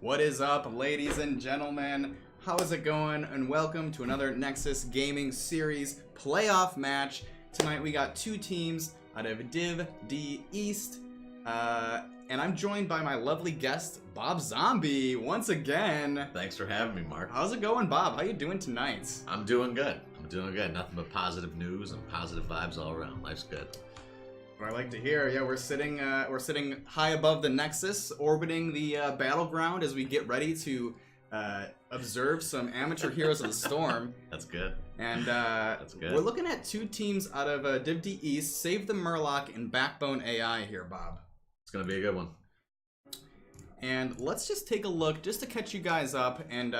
What is up, ladies and gentlemen? How is it going? And welcome to another Nexus Gaming Series playoff match. Tonight we got two teams out of Div D East. And I'm joined by my lovely guest, BobZombie, once again. Thanks for having me, Mark. How's it going, Bob? How you doing tonight? I'm doing good. Nothing but positive news and positive vibes all around. Life's good. What I like to hear. Yeah, we're sitting high above the Nexus, orbiting the battleground as we get ready to observe some amateur heroes of the storm. That's good. And That's good. We're looking at two teams out of Div D East, Save the Murloc and Backbone AI here, Bob. It's gonna be a good one. And let's just take a look, just to catch you guys up, and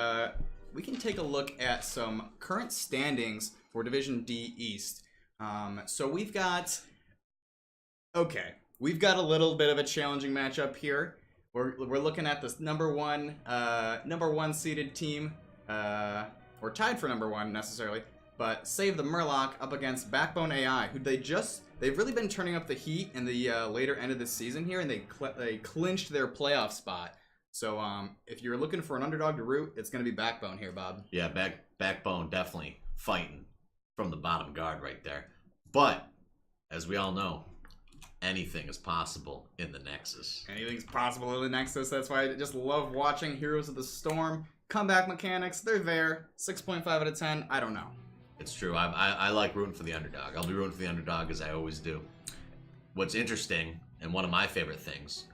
we can take a look at some current standings for Division D East. So we've got a little bit of a challenging matchup here. We're looking at this number one seeded team, or tied for number one necessarily, but Save the Murloc up against Backbone AI, who they've really been turning up the heat in the later end of the season here, and they clinched their playoff spot. So if you're looking for an underdog to root, it's going to be Backbone here, Bob. Yeah, Backbone definitely fighting from the bottom guard right there. But as we all know, anything is possible in the Nexus. Anything's possible in the Nexus. That's why I just love watching Heroes of the Storm. Comeback mechanics, they're there. 6.5 out of 10, I don't know. It's true. I like rooting for the underdog. I'll be rooting for the underdog as I always do. What's interesting, and one of my favorite things,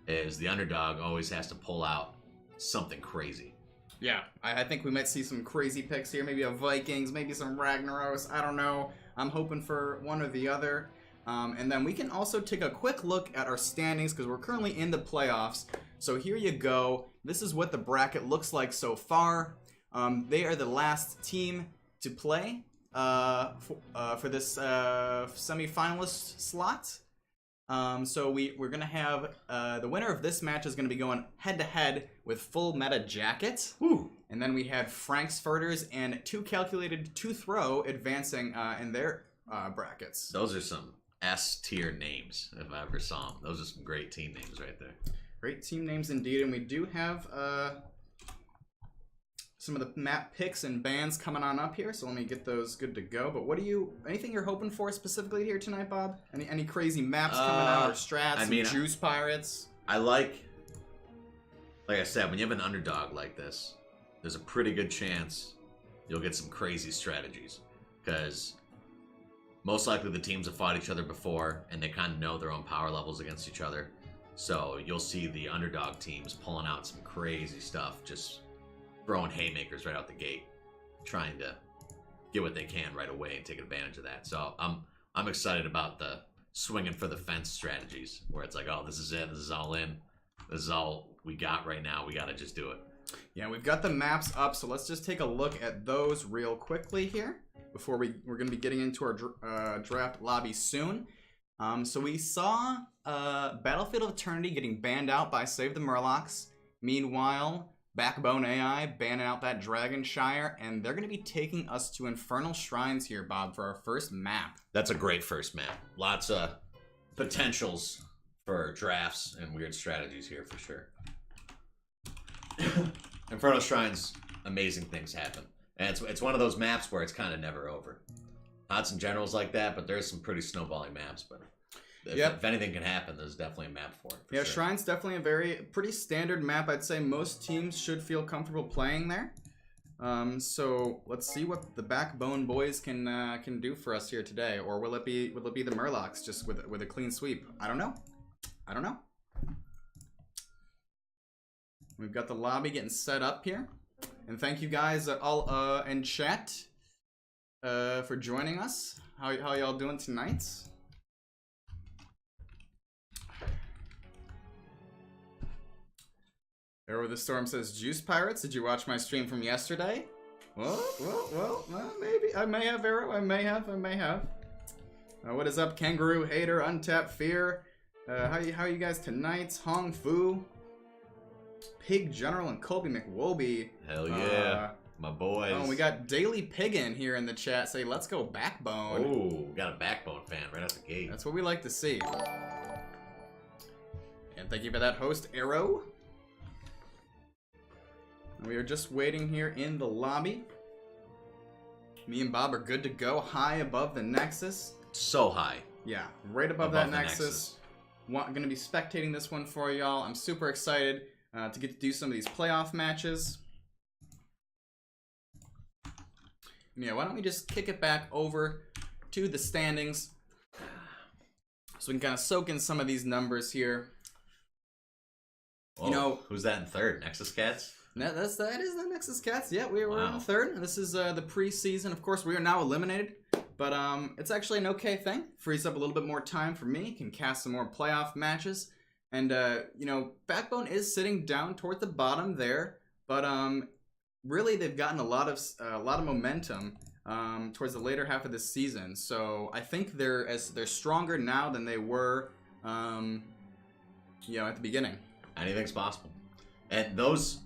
is the underdog always has to pull out something crazy. Yeah, I think we might see some crazy picks here. Maybe a Vikings, maybe some Ragnaros. I don't know. I'm hoping for one or the other. And then we can also take a quick look at our standings because we're currently in the playoffs. So here you go. This is what the bracket looks like so far. They are the last team to play for this semi-finalist slot. So we're going to have the winner of this match is going to be going head-to-head with Full Meta Jacket. Woo. And then we had Frankfurters and Too Calculated to Throw advancing in their brackets. Those are some S-tier names, if I ever saw them. Those are some great team names right there. Great team names indeed, and we do have some of the map picks and bans coming on up here, so let me get those good to go. But anything you're hoping for specifically here tonight, Bob? Any crazy maps coming out, or strats, juice pirates? I like I said, when you have an underdog like this, there's a pretty good chance you'll get some crazy strategies, because most likely the teams have fought each other before, and they kind of know their own power levels against each other. So you'll see the underdog teams pulling out some crazy stuff, just throwing haymakers right out the gate, trying to get what they can right away and take advantage of that. So I'm excited about the swinging for the fence strategies, where it's like, oh, this is it, this is all in, this is all we got right now, we got to just do it. Yeah, we've got the maps up, so let's just take a look at those real quickly here before we're going to be getting into our draft lobby soon. So we saw Battlefield of Eternity getting banned out by Save the Murlocs. Meanwhile, Backbone AI banning out that Dragonshire, and they're going to be taking us to Infernal Shrines here, Bob, for our first map. That's a great first map. Lots of potentials for drafts and weird strategies here for sure. Infernal Shrines, amazing things happen. And it's one of those maps where it's kind of never over. Not some generals like that, but there's some pretty snowballing maps. But if anything can happen, there's definitely a map for it. Yeah, sure. Shrine's definitely a pretty standard map. I'd say most teams should feel comfortable playing there. So let's see what the Backbone boys can do for us here today, or will it be the Murlocs just with a clean sweep? I don't know. We've got the lobby getting set up here. And thank you guys all in chat for joining us. How y'all doing tonight? Arrow the Storm says, Juice Pirates, did you watch my stream from yesterday? Well, maybe. I may have, Arrow. I may have. What is up, Kangaroo Hater, Untapped Fear? How you guys tonight? Hong Fu, Pig General, and Colby McWolby. Hell yeah, my boys. Oh, we got Daily Piggin here in the chat. Say, let's go Backbone. Oh, we got a Backbone fan right out the gate. That's what we like to see. And thank you for that, host Arrow. We are just waiting here in the lobby. Me and Bob are good to go, high above the Nexus. So high. Yeah, right above that Nexus. Going to be spectating this one for y'all. I'm super excited to get to do some of these playoff matches. Yeah, why don't we just kick it back over to the standings so we can kind of soak in some of these numbers here. Whoa, you know, who's that in third? Nexus Cats? That is the Nexus Cats. Yeah, we were in third. This is the preseason. Of course, we are now eliminated, but it's actually an okay thing. Frees up a little bit more time for me. Can cast some more playoff matches, and you know, Backbone is sitting down toward the bottom there, but really they've gotten a lot of momentum towards the later half of this season. So I think they're stronger now than they were, you know, at the beginning. Anything's possible, and those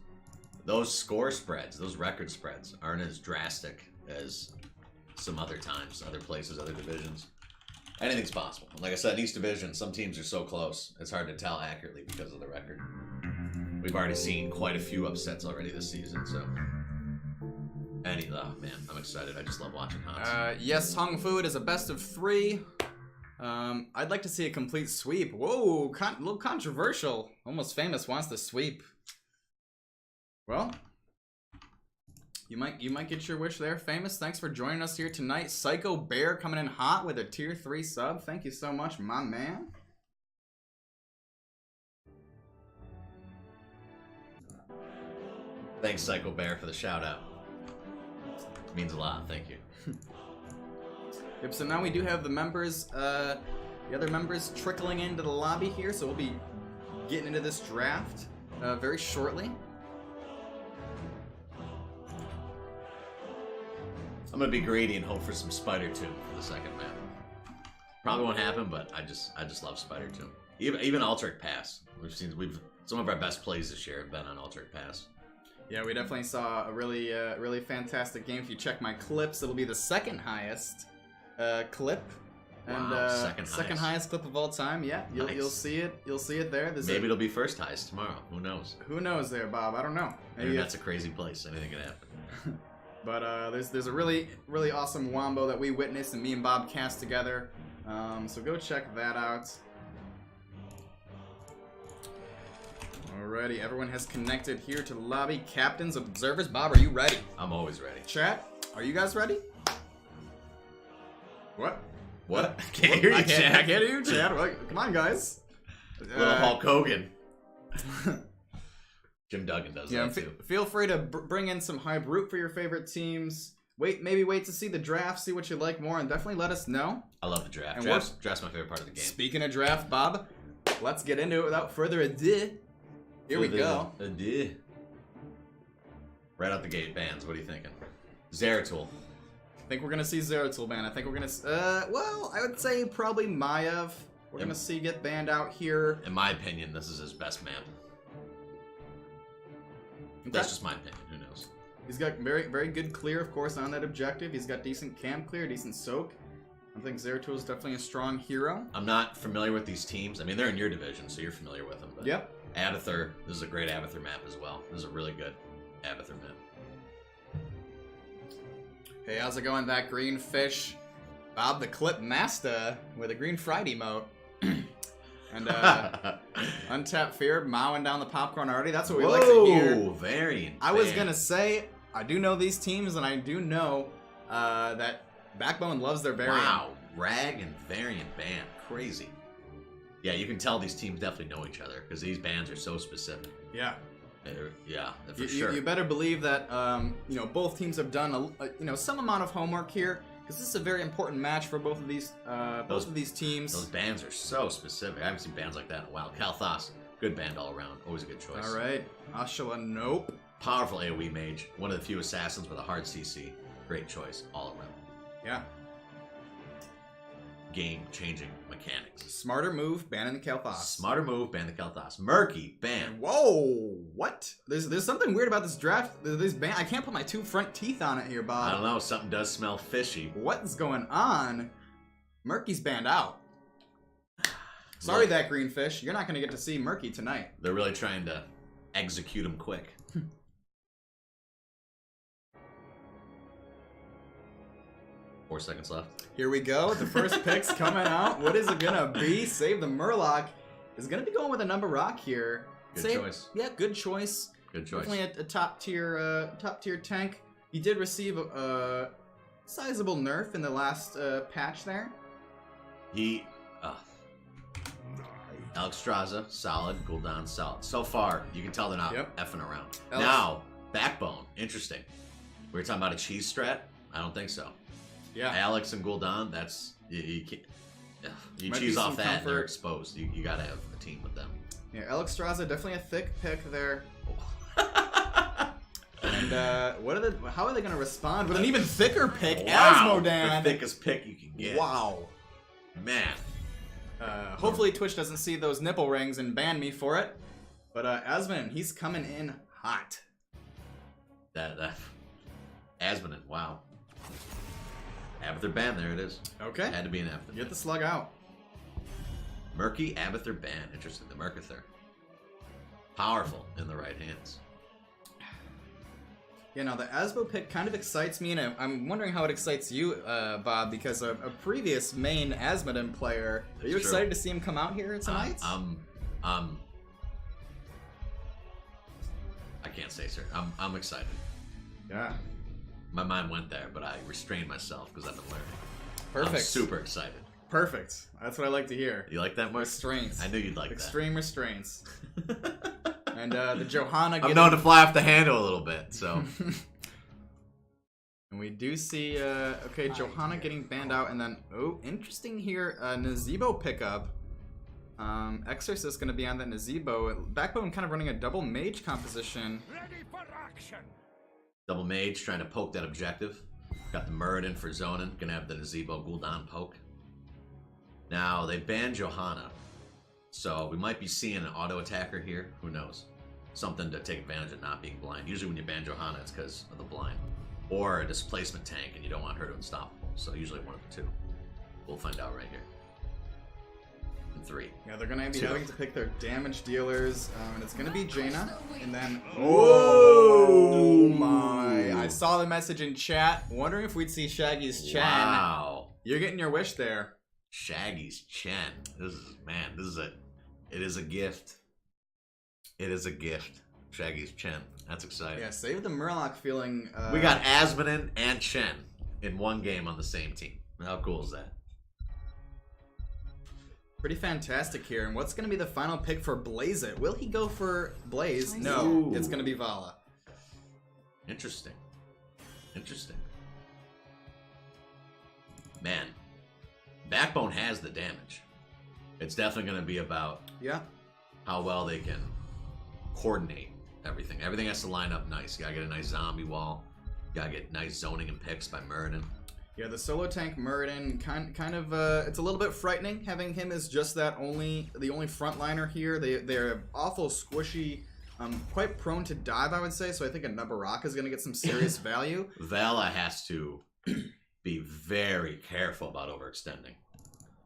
score spreads, those record spreads, aren't as drastic as some other times, other places, other divisions. Anything's possible. Like I said, East Division, some teams are so close, it's hard to tell accurately because of the record. We've already seen quite a few upsets already this season, so... oh man, I'm excited. I just love watching Hans. Yes, Hong Fu, it is a best of 3. I'd like to see a complete sweep. Whoa, a little controversial. Almost Famous wants the sweep. Well, you might get your wish there, Famous. Thanks for joining us here tonight. Psycho Bear coming in hot with a tier 3 sub. Thank you so much, my man. Thanks, Psycho Bear, for the shout out. It means a lot. Thank you. Yep. So now we do have the members, the other members trickling into the lobby here. So we'll be getting into this draft very shortly. I'm gonna be greedy and hope for some Spider Tomb for the second map. Probably won't happen, but I just love Spider Tomb. Even Alteric Pass. Some of our best plays this year have been on Alteric Pass. Yeah, we definitely saw a really fantastic game. If you check my clips, it'll be the second highest clip, and wow, second highest clip of all time. Yeah, you'll see it. You'll see it there. Maybe it'll be first highest tomorrow. Who knows? Who knows there, Bob? I don't know. Maybe that's a crazy place. Anything could happen. But there's a really awesome wombo that we witnessed and me and Bob cast together. So go check that out. Alrighty, everyone has connected here to the lobby. Captains, observers, Bob, are you ready? I'm always ready. Chat, are you guys ready? What? What? I can't hear you, Chad. I can't hear you, Chad. Well, come on, guys. Little Hulk Hogan. Jim Duggan does that too. Feel free to bring in some high brute for your favorite teams. Maybe wait to see the draft, see what you like more, and definitely let us know. I love the draft. And Draft's my favorite part of the game. Speaking of draft, Bob, let's get into it without further ado. Here we go. Right out the gate, bans. What are you thinking? Zeratul. I think we're gonna see Zeratul ban. I think we're gonna. Well, I would say probably Maiev. We're gonna see get banned out here. In my opinion, this is his best map. Okay. That's just my opinion. Who knows? He's got very good clear, of course, on that objective. He's got decent camp clear, decent soak. I think Zeratul is definitely a strong hero. I'm not familiar with these teams. I mean, they're in your division, so you're familiar with them. But yep. Abathur, this is a great Abathur map as well. This is a really good Abathur map. Hey, how's it going, that green fish? Bob the Clip Master with a Green Friday emote. And Untapped Fear mowing down the popcorn already. That's what we like to hear. Whoa, variant. I was gonna say, I do know these teams, and I do know that Backbone loves their variant. Wow, Rag and Variant ban. Crazy. Yeah, you can tell these teams definitely know each other, because these bans are so specific. Yeah. Yeah, for sure. You better believe that you know, both teams have done some amount of homework here, because this is a very important match for both of these teams. Those bans are so specific. I haven't seen bans like that in a while. Kalthas, good band all around. Always a good choice. All right. Ashala, nope. Powerful AoE mage. One of the few assassins with a hard CC. Great choice all around. Yeah. Game-changing mechanics. Smarter move, banning the Kalthas. Smarter move, ban the Kalthas. Murky, ban. Whoa, what? There's something weird about this draft. This ban, I can't put my 2 front teeth on it here, Bob. I don't know, something does smell fishy. What's going on? Murky's banned out. Sorry, that green fish. You're not going to get to see Murky tonight. They're really trying to execute him quick. 4 seconds left. Here we go. The first pick's coming out. What is it gonna be? Save the Murloc is gonna be going with a number rock here. Good choice. Yeah, good choice. Good choice. Definitely a top tier tank. He did receive a sizable nerf in the last patch there. He, Alex Straza, solid. Gul'dan, solid. So far, you can tell they're not effing around. Now, Backbone, interesting. We were talking about a cheese strat. I don't think so. Yeah. Alex and Gul'dan, that's you can't. You cheese off that, and they're exposed. You gotta have a team with them. Yeah, Alex Straza, definitely a thick pick there. And how are they gonna respond with an even thicker pick? Wow, Asmodan, the thickest pick you can get. Wow, man. Hopefully Twitch doesn't see those nipple rings and ban me for it. But Asmodan, he's coming in hot. That Asmodan, wow. Abathur ban, there it is. Okay. Had to be an Abathur. Get the slug out. Murky Abathur ban. Interesting. The Mercathur. Powerful in the right hands. Yeah, now the Asbo pick kind of excites me, and I'm wondering how it excites you, Bob, because a previous main Asmodan player. Are you excited to see him come out here tonight? I can't say, sir. I'm excited. Yeah. My mind went there, but I restrained myself because I've been learning. Perfect. I'm super excited. Perfect. That's what I like to hear. You like that, Mark? Restraints. I knew you'd like Extreme restraints. And the Johanna. I'm known to fly off the handle a little bit, so. And we do see, okay, Johanna getting banned out, and then, oh, interesting here, Nazebo pickup. Exorcist gonna be on that Nazebo. Backbone kind of running a double mage composition. Ready for action. Double mage trying to poke that objective. Got the Muradin for zoning. Gonna have the Nazebo Gul'dan poke. Now, they banned Johanna. So we might be seeing an auto attacker here. Who knows? Something to take advantage of not being blind. Usually when you ban Johanna, it's because of the blind. Or a displacement tank and you don't want her to unstoppable. So usually one of the two. We'll find out right here. In 3. Yeah, they're gonna be having to pick their damage dealers, and it's gonna be Jaina, and then oh my! I saw the message in chat, wondering if we'd see Shaggy's Chen. Wow, you're getting your wish there. Shaggy's Chen. This is it is a gift. It is a gift. Shaggy's Chen. That's exciting. Yeah, save the Murloc feeling. We got Asmodan and Chen in one game on the same team. How cool is that? Pretty fantastic here. And what's going to be the final pick for Blaze It? Will he go for Blaze? No, Ooh. It's going to be Vala. Interesting. Interesting. Man, Backbone has the damage. It's definitely going to be about how well they can coordinate everything. Everything has to line up nice. You got to get a nice zombie wall. You got to get nice zoning and picks by Muradin. Yeah, the solo tank Muradin kind of it's a little bit frightening having him as just the only frontliner here. They're awful squishy, quite prone to dive, I would say. So I think a Nabaraka is going to get some serious value. Vala has to be very careful about overextending.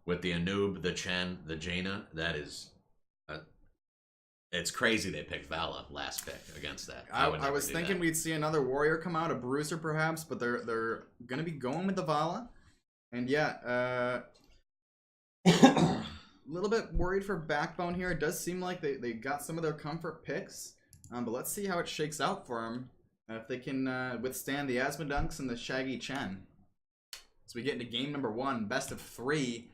With the Anub, the Chen, the Jaina, that is, it's crazy they picked Vala last pick against that. I was thinking we'd see another warrior come out, a bruiser perhaps, but they're gonna be going with the Vala, and yeah, a little bit worried for Backbone here. It does seem like they got some of their comfort picks, but let's see how it shakes out for them. If they can withstand the Asmodunks and the Shaggy Chen. So we get into game number 1, best of 3,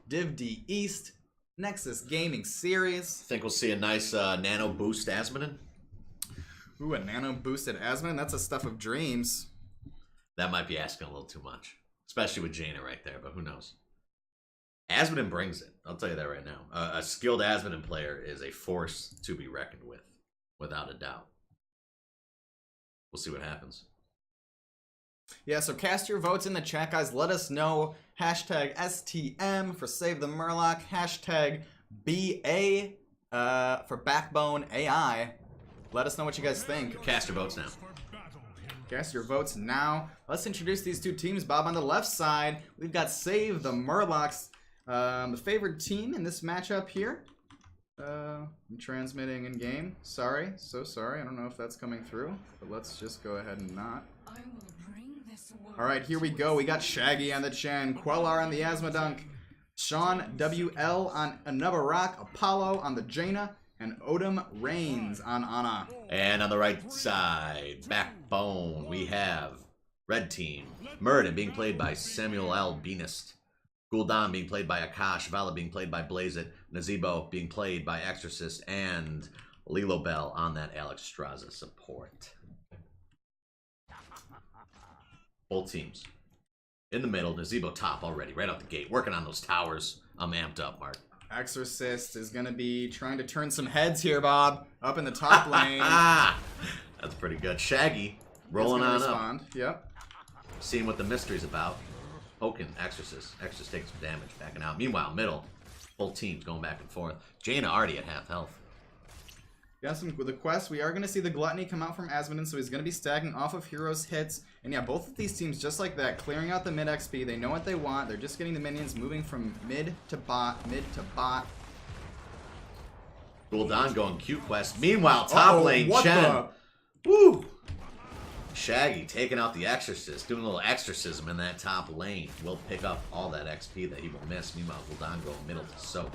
Div D East. Nexus Gaming Series. Think we'll see a nice nano boost Asmodan? Ooh, a nano boosted Asmodan? That's a stuff of dreams. That might be asking a little too much. Especially with Jaina right there, but who knows? Asmodan brings it. I'll tell you that right now. A skilled Asmodan player is a force to be reckoned with, without a doubt. We'll see what happens. Yeah, so cast your votes in the chat, guys. Let us know. Hashtag STM for Save the Murloc. Hashtag BA for Backbone AI. Let us know what you guys think. Cast your votes now. Cast your votes now. Let's introduce these two teams. Bob, on the left side, we've got Save the Murlocs, the favored team in this matchup here. I'm transmitting in game. Sorry, so sorry. I don't know if that's coming through, but let's just go ahead and not. All right, here we go. We got Shaggy on the Chen, Quellar on the Asmodunk, Sean WL on Another Rock, Apollo on the Jaina, and Odom Reigns on Ana. And on the right side, Backbone, we have Red Team, Murden being played by Samuel L. Beanist, Gul'dan being played by Akash, Vala being played by Blazeit, Nazebo being played by Exorcist, and Lilo Bell on that Alex Straza support. Both teams. In the middle, Nazebo top already, right out the gate, working on those towers. I'm amped up, Mark. Exorcist is going to be trying to turn some heads here, Bob, up in the top lane. That's pretty good. Shaggy, rolling on respond. up. Yep. Seeing what the mystery's about. Poking Exorcist. Exorcist taking some damage, backing out. Meanwhile, middle, both teams going back and forth. Jaina already at half health. Yeah, with the quest, we are going to see the Gluttony come out from Asmodon, so he's going to be stacking off of heroes' hits. And yeah, both of these teams, just like that, clearing out the mid XP. They know what they want. They're just getting the minions moving from mid to bot, Gul'dan going Q quest. Meanwhile, top lane, Chen. The... Woo! Shaggy taking out the Exorcist, doing a little exorcism in that top lane. Will pick up all that XP that he will miss. Meanwhile, Gul'dan going middle to soak.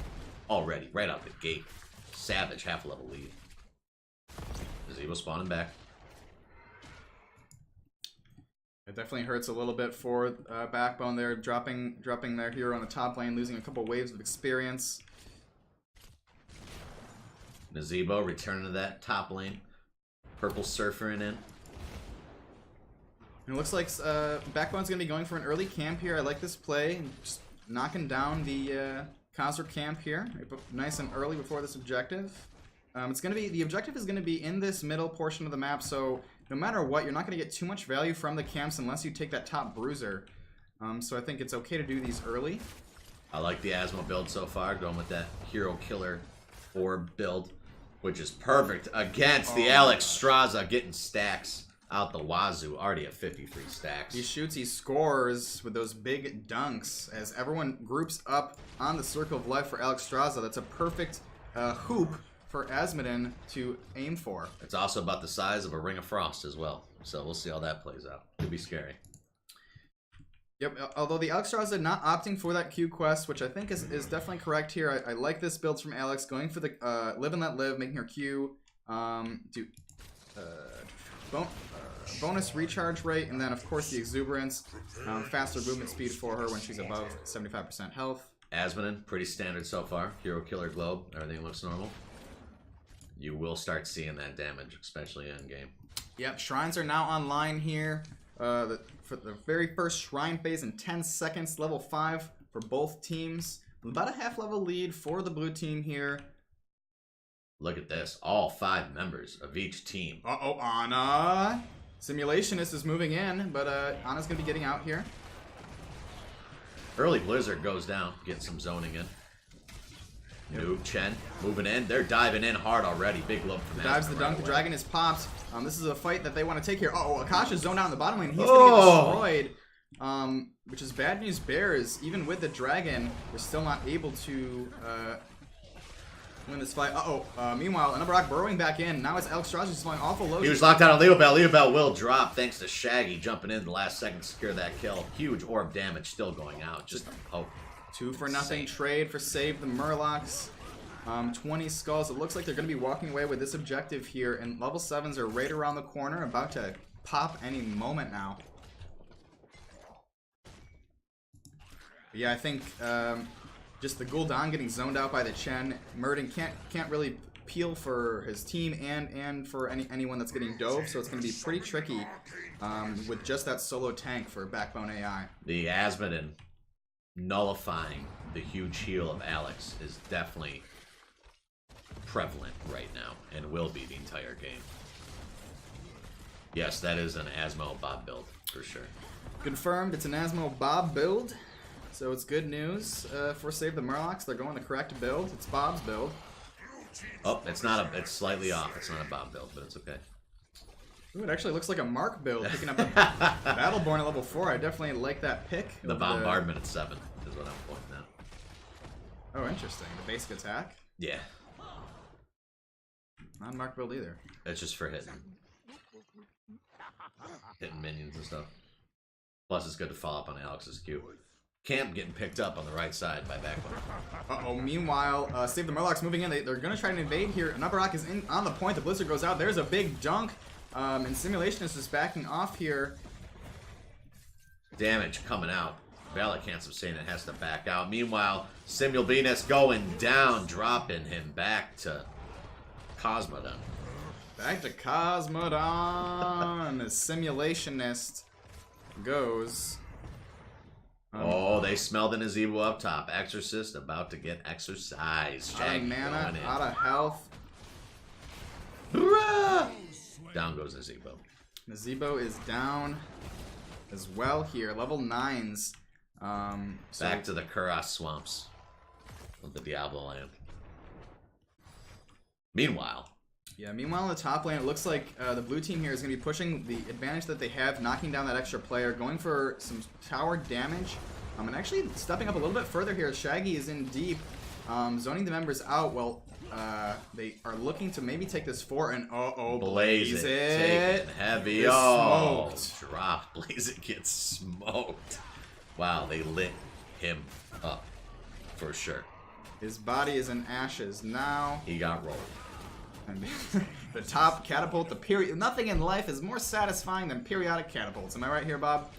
Already, right out the gate. Savage, half level lead. Nazebo spawning back. It definitely hurts a little bit for Backbone there, dropping their hero on the top lane, losing a couple waves of experience. Nazebo returning to that top lane. Purple surfering in. And it looks like Backbone's going to be going for an early camp here. I like this play. Just knocking down the Khazra camp here. Nice and early before this objective. It's going to be, the objective is going to be in this middle portion of the map, so no matter what, you're not going to get too much value from the camps unless you take that top bruiser. So I think it's okay to do these early. I like the Asmo build so far, going with that hero killer orb build, which is perfect against the Alex Straza, getting stacks out the wazoo, already at 53 stacks. He shoots, he scores with those big dunks as everyone groups up on the Circle of Life for Alex Straza. That's a perfect hoop for Asmodon to aim for. It's also about the size of a Ring of Frost as well, so we'll see how that plays out. Could be scary. Yep, although the Alex Straza not opting for that Q quest, which I think is definitely correct here. I like this build from Alex, going for the live and let live, making her Q, bonus recharge rate, and then of course the exuberance, faster movement speed for her when she's above 75% health. Asmodon, pretty standard so far. Hero killer globe, everything looks normal. You will start seeing that damage, especially in game. Yep, shrines are now online here. For the very first shrine phase in 10 seconds, level 5 for both teams. About a half level lead for the blue team here. Look at this, all 5 members of each team. Uh-oh, Ana. Simulationist is moving in, but Ana's going to be getting out here. Early Blizzard goes down, getting some zoning in. Noob, Chen, moving in. They're diving in hard already. Big look from Dives the dunk. The dragon is popped. This is a fight that they want to take here. Uh-oh, Akash is zoned out in the bottom lane. He's going to get destroyed. Which is bad news bears. Even with the dragon, we're still not able to win this fight. Meanwhile, Anubrak burrowing back in. Now it's Alex Straza just flying awful low. He was locked out on Leo Bell. Leo Bell will drop thanks to Shaggy jumping in the last second to secure that kill. Huge orb damage still going out. Just a poke. 2-for-nothing trade for save the Murlocs. 20 skulls. It looks like they're going to be walking away with this objective here. And level 7s are right around the corner. About to pop any moment now. But yeah, I think just the Gul'dan getting zoned out by the Chen. Murden can't really peel for his team and for anyone that's getting dove. So it's going to be pretty tricky with just that solo tank for Backbone AI. The Asmodon nullifying the huge heal of Alex is definitely prevalent right now and will be the entire game. Yes, that is an Asmo Bob build for sure. Confirmed, it's an Asmo Bob build. So it's good news for Save the Murlocs. They're going the correct build. It's Bob's build. Oh, it's not a. It's slightly off. It's not a Bob build, but it's okay. Ooh, it actually looks like a Mark build, picking up the Battleborn at level 4. I definitely like that pick. The bombardment at 7 is what I'm pointing out. Oh, interesting. The basic attack? Yeah. Not marked build either. It's just for hitting minions and stuff. Plus, it's good to follow up on Alex's Q. Camp getting picked up on the right side by Backbone. Uh-oh, meanwhile, Save the Murloc's moving in. They're going to try to invade here. Another rock is in on the point. The Blizzard goes out. There's a big dunk. And Simulationist is backing off here. Damage coming out. Vela can't sustain it, has to back out. Meanwhile, Simulbeanus going down, dropping him back to Cosmodon. Back to Cosmodon as Simulationist goes. Oh, they smelled an Azebo up top. Exorcist about to get exercised. Out of mana, out of health. Hoorah! Down goes Azebo. Nazebo is down as well here. Level 9s. Back to the Kuras swamps of the Diablo land. Meanwhile, meanwhile in the top lane, it looks like the blue team here is going to be pushing the advantage that they have, knocking down that extra player, going for some tower damage, and actually stepping up a little bit further here. Shaggy is in deep, zoning the members out. Well, they are looking to maybe take this fort, and Blaze it. Heavy. Smoked. Drop. Blaze it gets smoked. Wow, they lit him up for sure. His body is in ashes now. He got rolled. And the top catapult, the period. Nothing in life is more satisfying than periodic catapults. Am I right here, Bob?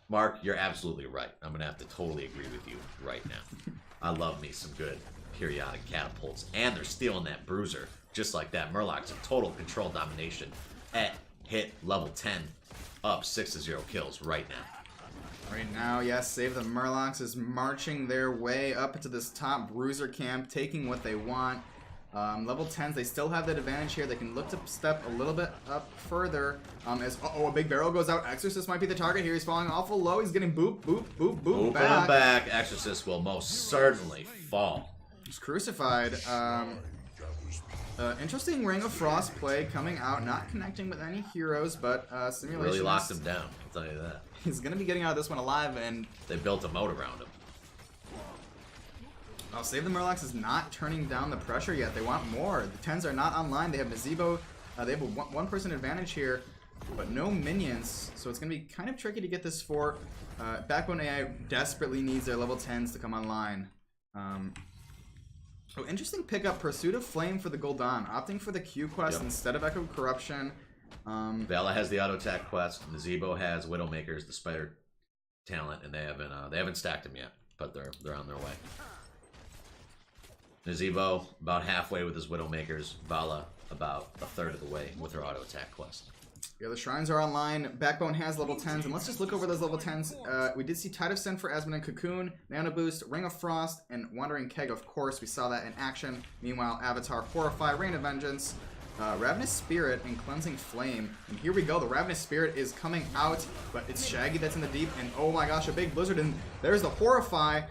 Mark, you're absolutely right. I'm gonna have to totally agree with you right now. I love me some good periodic catapults, and they're stealing that bruiser just like that. Murloc's in total control domination at hit level 10, up 6-0 kills right now. Right now, yes, Save the Murlocs is marching their way up into this top bruiser camp, taking what they want. Level 10s, they still have that advantage here. They can look to step a little bit up further. As a big barrel goes out. Exorcist might be the target here. He's falling awful low. He's getting boop, boop, boop, boop back. Back. Exorcist will most certainly fall. He's crucified. Interesting Ring of Frost play coming out, not connecting with any heroes, but Simulation really locked him down, I'll tell you that. He's going to be getting out of this one alive, and they built a moat around him. Oh, Save the Murlocs is not turning down the pressure yet. They want more. The 10s are not online. They have Nazebo. They have a one-person advantage here, but no minions, so it's going to be kind of tricky to get this fort. Backbone AI desperately needs their level 10s to come online. Oh, interesting pickup. Pursuit of Flame for the Gul'dan, opting for the Q quest instead of Echo Corruption. Vela has the auto attack quest. Nazebo has Widowmakers, the spider talent, and they haven't stacked them yet, but they're on their way. Nazebo about halfway with his Widowmakers. Vala about a third of the way with her auto attack quest. Yeah, the shrines are online. Backbone has level 10s, and let's just look over those level 10s. We did see Tide of Sin for Asmon and Cocoon, Nano Boost, Ring of Frost, and Wandering Keg, of course. We saw that in action. Meanwhile, Avatar, Horrify, Rain of Vengeance, Ravenous Spirit, and Cleansing Flame. And here we go. The Ravenous Spirit is coming out, but it's Shaggy that's in the deep, and oh my gosh, a big blizzard, and there's the Horrify.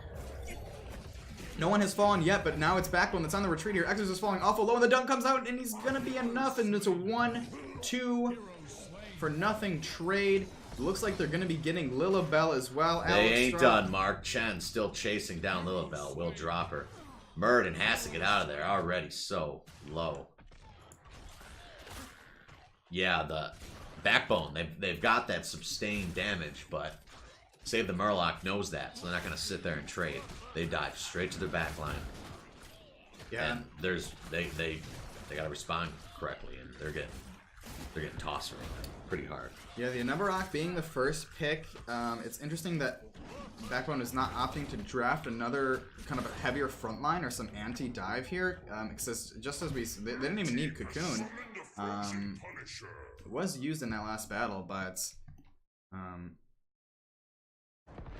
No one has fallen yet, but now it's Backbone that's on the retreat here. Exorcist is falling awful low, and the dunk comes out, and he's gonna be enough, and it's a 1-2 for nothing trade. Looks like they're gonna be getting Lilibel as well. They ain't done, Mark. Chen still chasing down Lilibel. Will drop her. Murden has to get out of there. Already so low. Yeah, the Backbone, they've got that sustained damage, but Save the Murloc knows that, so they're not gonna sit there and trade. They dive straight to their back line. Yeah. And they gotta respond correctly, and they're getting tossed around pretty hard. Yeah, the Anub'arak being the first pick, it's interesting that Backbone is not opting to draft another kind of a heavier front line or some anti-dive here. Just as they didn't even need Cocoon. It was used in that last battle, but I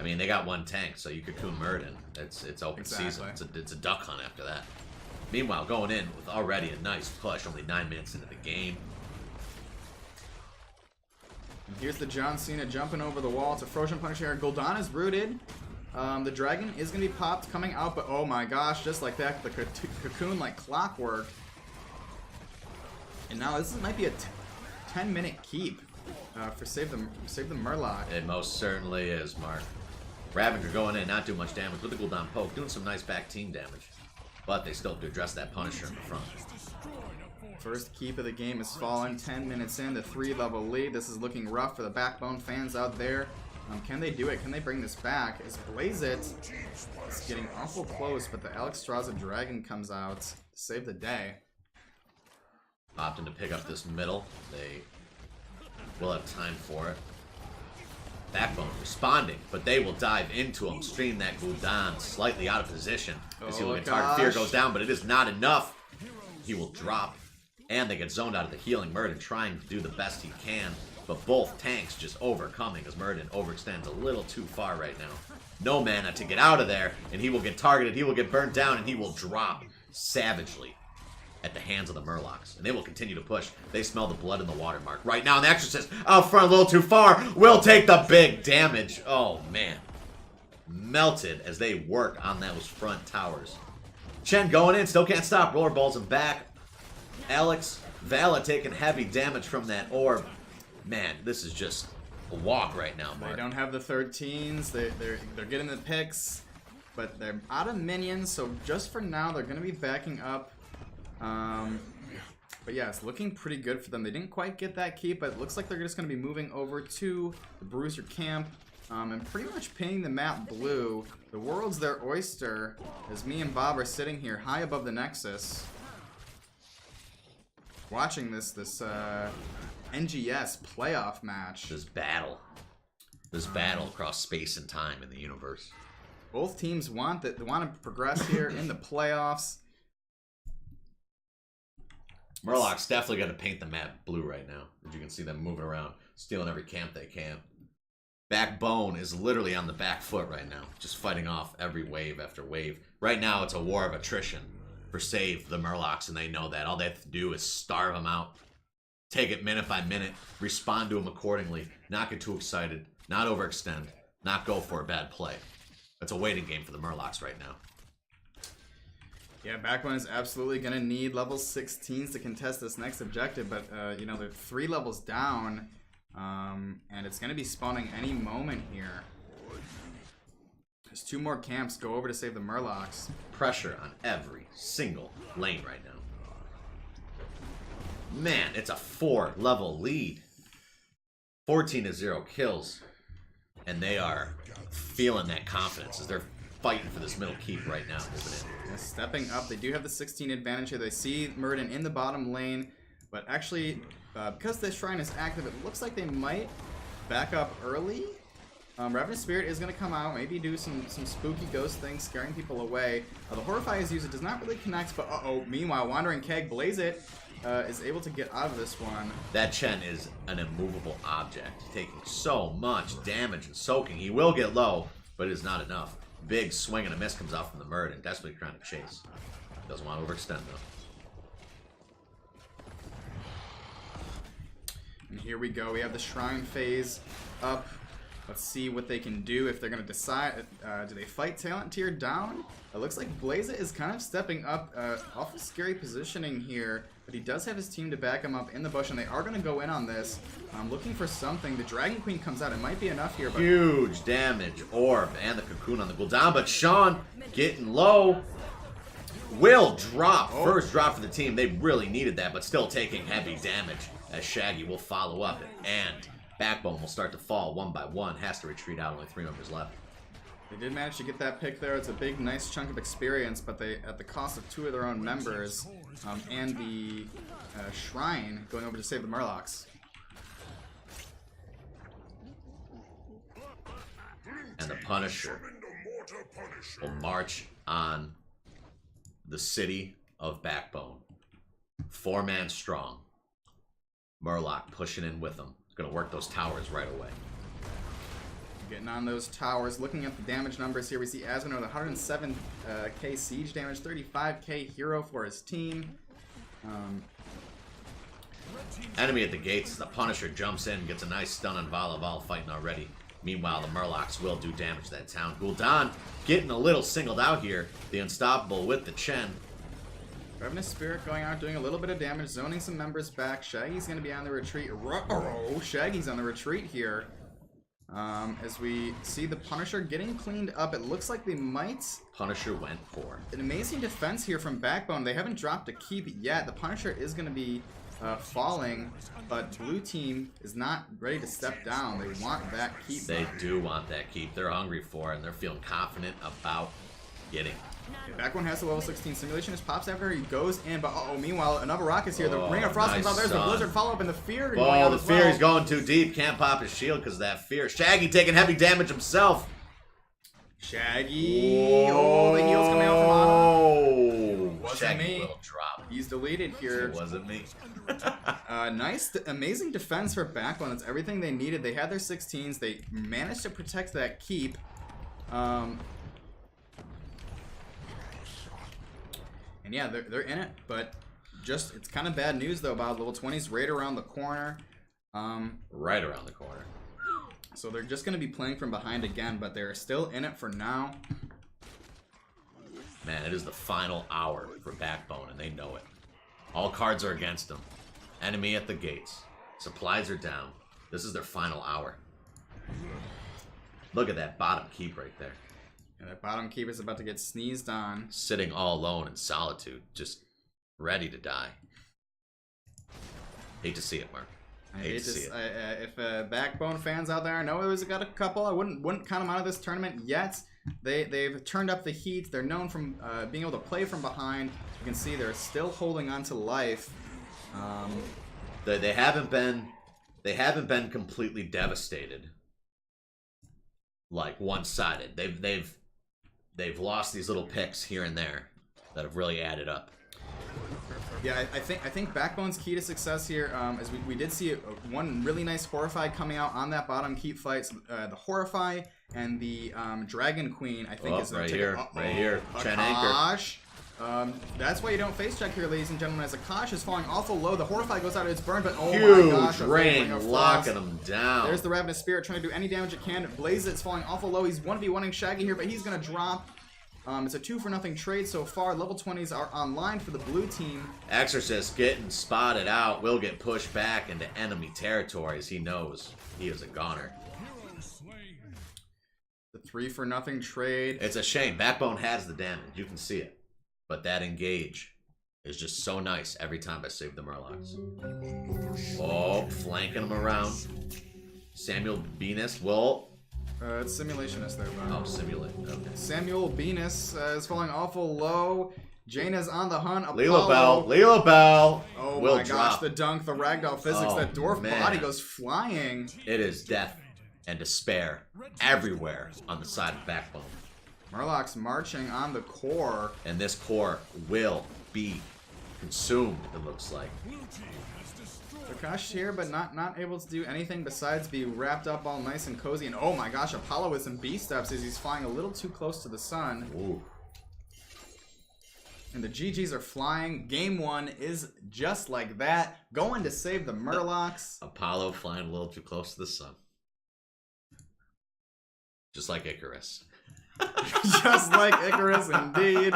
mean, they got one tank, so you Cocoon Murden. It's open season. Exactly. It's a duck hunt after that. Meanwhile, going in with already a nice push, only 9 minutes into the game. And here's the John Cena jumping over the wall. It's a Frozen Punisher. Gul'dan is rooted. The dragon is going to be popped coming out, but oh my gosh, just like that, the Cocoon like clockwork. And now this might be a 10-minute keep for Save the Murloc. It most certainly is, Mark. Ravager going in, not doing much damage with the Gul'dan poke, doing some nice back team damage. But they still have to address that Punisher in the front. First keep of the game has fallen. 10 minutes in, the 3-level lead. This is looking rough for the Backbone fans out there. Can they do it? Can they bring this back? Is Blaze It? It's getting awful close, but the Alexstrasza Dragon comes out to save the day. Opting to pick up this middle. They will have time for it. Backbone responding, but they will dive into him. Stream that Gul'dan slightly out of position. As he will get target. Fear goes down, but it is not enough. He will drop. And they get zoned out of the healing. Murden trying to do the best he can. But both tanks just overcoming as Murden overextends a little too far right now. No mana to get out of there. And he will get targeted. He will get burnt down. And he will drop savagely at the hands of the Murlocs. And they will continue to push. They smell the blood in the watermark. Right now, and the Exorcist out front a little too far. Will take the big damage. Oh, man. Melted as they work on those front towers. Chen going in. Still can't stop. Rollerballs him back. Alex Vala taking heavy damage from that orb. Man, this is just a walk right now, Mark. They don't have the 13s. They're getting the picks, but they're out of minions. So just for now, they're going to be backing up. But yeah, it's looking pretty good for them. They didn't quite get that keep, but it looks like they're just going to be moving over to the Bruiser camp and pretty much painting the map blue. The world's their oyster, as me and Bob are sitting here high above the Nexus, watching this NGS playoff match. This battle across space and time in the universe. Both teams want to progress here in the playoffs. Murloc's definitely going to paint the map blue right now. As you can see them moving around, stealing every camp they can. Backbone is literally on the back foot right now, just fighting off every wave after wave. Right now, it's a war of attrition for save the Murlocs, and they know that. All they have to do is starve them out. Take it minute by minute, respond to them accordingly, not get too excited, not overextend, not go for a bad play. It's a waiting game for the Murlocs right now. Yeah, Backbone is absolutely going to need level 16s to contest this next objective, but, you know, they're 3 levels down, and it's going to be spawning any moment here. There's 2 more camps. Go over to save the Murlocs. Pressure on every single lane right now. Man, it's a 4-level lead. 14-0 kills. And they are feeling that confidence as they're fighting for this middle keep right now. Moving in. Yeah, stepping up. They do have the 16 advantage here. They see Murden in the bottom lane. But actually, because this shrine is active, it looks like they might back up early. Ravenous Spirit is going to come out, maybe do some spooky ghost things, scaring people away. The Horrify is used. It does not really connect, but meanwhile, Wandering Keg, Blaze It, is able to get out of this one. That Chen is an immovable object, taking so much damage and soaking. He will get low, but it is not enough. Big swing and a miss comes out from the Murden, desperately trying to chase. Doesn't want to overextend, though. And here we go. We have the Shrine phase up. Let's see what they can do if they're going to decide. Do they fight Talent Tier down? It looks like Blaze is kind of stepping up. Awful scary positioning here, but he does have his team to back him up in the bush, and they are going to go in on this. Looking for something. The Dragon Queen comes out. It might be enough here, but huge damage. Orb and the Cocoon on the Gul'dan, but Sean getting low. Will drop. First drop for the team. They really needed that, but still taking heavy damage as Shaggy will follow up, and Backbone will start to fall one by one. Has to retreat out. Only 3 members left. They did manage to get that pick there. It's a big, nice chunk of experience, but they, at the cost of 2 of their own members, and the Shrine going over to save the Murlocs. And the Punisher will march on the city of Backbone. 4-man strong. Murloc pushing in with them. Going to work those towers right away. Getting on those towers. Looking at the damage numbers here, we see Asmon with 107k siege damage, 35k hero for his team. Enemy at the gates. The Punisher jumps in, gets a nice stun on Val fighting already. Meanwhile, the Murlocs will do damage to that town. Gul'dan getting a little singled out here. The Unstoppable with the Chen. Ravenous Spirit going out, doing a little bit of damage, zoning some members back. Shaggy's going to be on the retreat. Shaggy's on the retreat here. As we see the Punisher getting cleaned up, it looks like they might... Punisher went for An amazing defense here from Backbone. They haven't dropped a keep yet. The Punisher is going to be falling, but blue team is not ready to step down. They want that keep. They do want that keep. They're hungry for it, and they're feeling confident about getting it. Okay, Backbone has the level 16 simulation. Just pops after he goes in, but meanwhile, another rocket's here. The Ring of Frost comes out. There's the Blizzard follow-up, and the Fear going out the as Fear well. is going too deep. Can't pop his shield because of that Fear. Shaggy taking heavy damage himself. Shaggy. Oh, the heal's coming out from Anna. Wasn't Shaggy me. will drop. He's deleted here. It wasn't me. Nice, amazing defense for Backbone. That's everything they needed. They had their 16s. They managed to protect that keep. And yeah, they're in it, but just it's kind of bad news though about level 20s right around the corner. Right around the corner. So they're just going to be playing from behind again, but they're still in it for now. Man, it is the final hour for Backbone, and they know it. All cards are against them. Enemy at the gates. Supplies are down. This is their final hour. Look at that bottom keep right there. And that bottom keep is about to get sneezed on. Sitting all alone in solitude, just ready to die. Hate to see it, Mark. Hate to see it. If Backbone fans out there know there's got a couple, I wouldn't count them out of this tournament yet. They've turned up the heat. They're known from being able to play from behind. You can see they're still holding on to life. They haven't been completely devastated. Like one-sided. They've lost these little picks here and there that have really added up. Yeah, I think Backbone's key to success here, is we did see one really nice Horrify coming out on that bottom keep fight. So, the Horrify and the Dragon Queen, I think, is right here. Chen Anchor. That's why you don't face check here, ladies and gentlemen. As Akash is falling awful low, the Horrify goes out, it's burned, but oh huge my gosh, ring locking him down. There's the Ravenous Spirit trying to do any damage it can. Blaze it's falling awful low. He's 1v1ing Shaggy here, but he's gonna drop. It's a 2-for-0 trade so far. Level 20s are online for the blue team. Exorcist getting spotted out. Will get pushed back into enemy territories. He knows he is a goner. The 3-for-0 trade. It's a shame. Backbone has the damage. You can see it. But that engage is just so nice every time I save the Murlocs. Oh, flanking him around. Samuel Venus will... It's Simulationist there, bro. Oh, Simulate. Okay. Samuel Venus is falling awful low. Jaina's on the hunt. Lilo Bell. Oh will my drop. gosh, the dunk, the ragdoll physics, that dwarf body goes flying. It is death and despair everywhere on the side of Backbone. Murloc's marching on the core. And this core will be consumed, it looks like. Akash here, but not able to do anything besides be wrapped up all nice and cozy. And oh my gosh, Apollo with some B-steps as he's flying a little too close to the sun. Ooh. And the GGs are flying. Game 1 is just like that. Going to save the Murlocs. Apollo flying a little too close to the sun. Just like Icarus. Just like Icarus, indeed.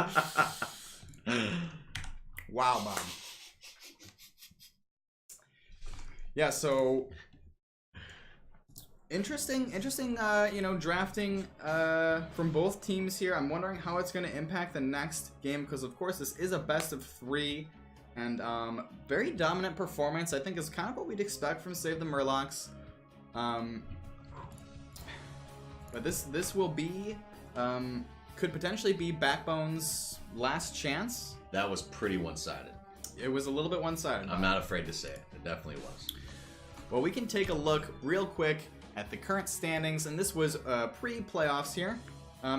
Wow, Bob. Yeah, so interesting, drafting from both teams here. I'm wondering how it's going to impact the next game because, of course, this is a best of 3, and very dominant performance. I think is kind of what we'd expect from Save the Murlocs. But this will be could potentially be Backbone's last chance. That was pretty one-sided. It was a little bit one-sided. I'm not afraid to say it. It definitely was. Well, we can take a look real quick at the current standings, and this was pre-playoffs here.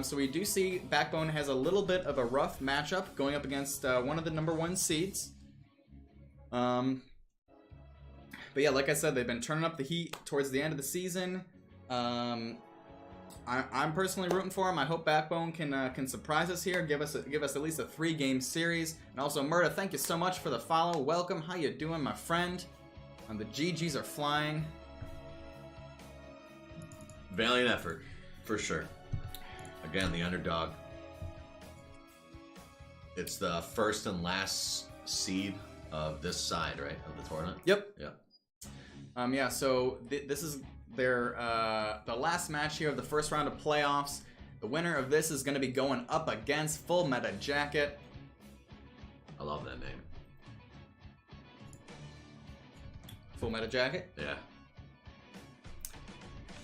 So we do see Backbone has a little bit of a rough matchup going up against one of the #1 seeds. But yeah, like I said, they've been turning up the heat towards the end of the season. I'm personally rooting for him. I hope Backbone can surprise us here, give us at least a 3-game series. And also, Murda, thank you so much for the follow. Welcome. How you doing, my friend? The GGs are flying. Valiant effort, for sure. Again, the underdog. It's the first and last seed of this side, right, of the tournament? Yep. Yeah. Yeah. So this is the last match here of the first round of playoffs. The winner of this is going to be going up against Full Meta Jacket. I love that name. Full Meta Jacket? Yeah.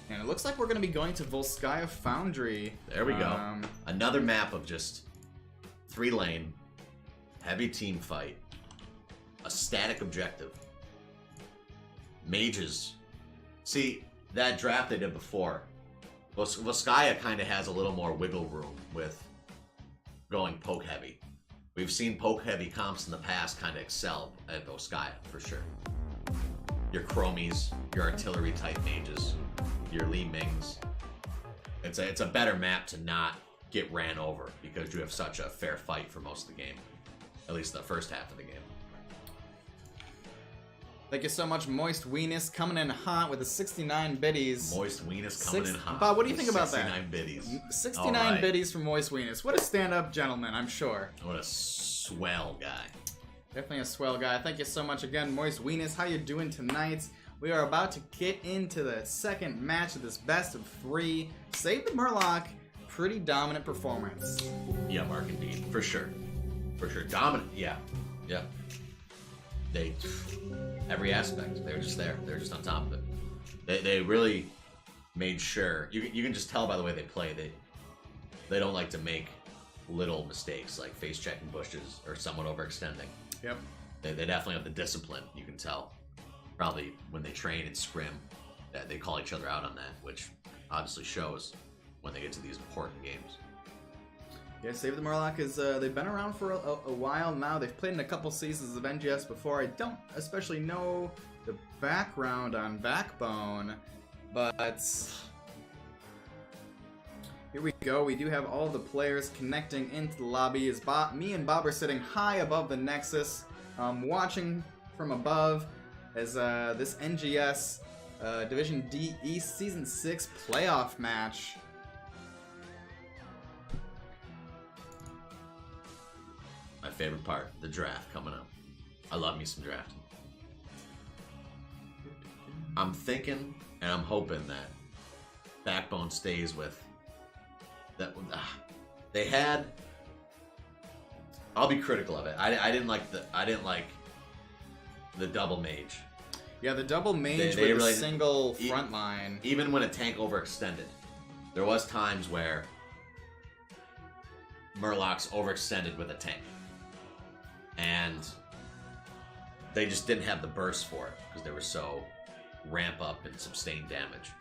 And it looks like we're going to be going to Volskaya Foundry. There we go. Another map of just 3-lane, heavy team fight, a static objective. Mages. See, that draft they did before, Volskaya kind of has a little more wiggle room with going poke heavy. We've seen poke heavy comps in the past kind of excel at Volskaya, for sure. Your Chromies, your artillery type mages, your Li Mings. It's a better map to not get ran over because you have such a fair fight for most of the game. At least the first half of the game. Thank you so much, Moist Weenus, coming in hot with the 69 biddies. Moist Weenus coming in hot. Bob, what do you think about that? 69 biddies. 69 biddies from Moist Weenus. What a stand-up gentleman, I'm sure. What a swell guy. Definitely a swell guy. Thank you so much again, Moist Weenus. How you doing tonight? We are about to get into the second match of this best of 3. Save the Murloc. Pretty dominant performance. Yeah, Mark, indeed. For sure. For sure. Dominant. Yeah. Yeah. They... Every aspect. They were just there. They were just on top of it. They really made sure... You can just tell by the way they play. They don't like to make little mistakes, like face-checking bushes or someone overextending. Yep. They definitely have the discipline, you can tell. Probably when they train and scrim, that they call each other out on that, which obviously shows when they get to these important games. Yeah, Save the Murloc is, they've been around for a while now. They've played in a couple seasons of NGS before. I don't especially know the background on Backbone, but here we go. We do have all the players connecting into the lobby. As me and Bob are sitting high above the Nexus, watching from above as this NGS Division D East Season 6 playoff match. My favorite part, the draft coming up. I love me some drafting. I'm thinking and I'm hoping that Backbone stays with that. They had. I'll be critical of it. I didn't like the double mage. Yeah, the double mage They with really, a single front line. Even when a tank overextended, there was times where Murloc's overextended with a tank. And they just didn't have the burst for it because they were so ramp up and sustain damage.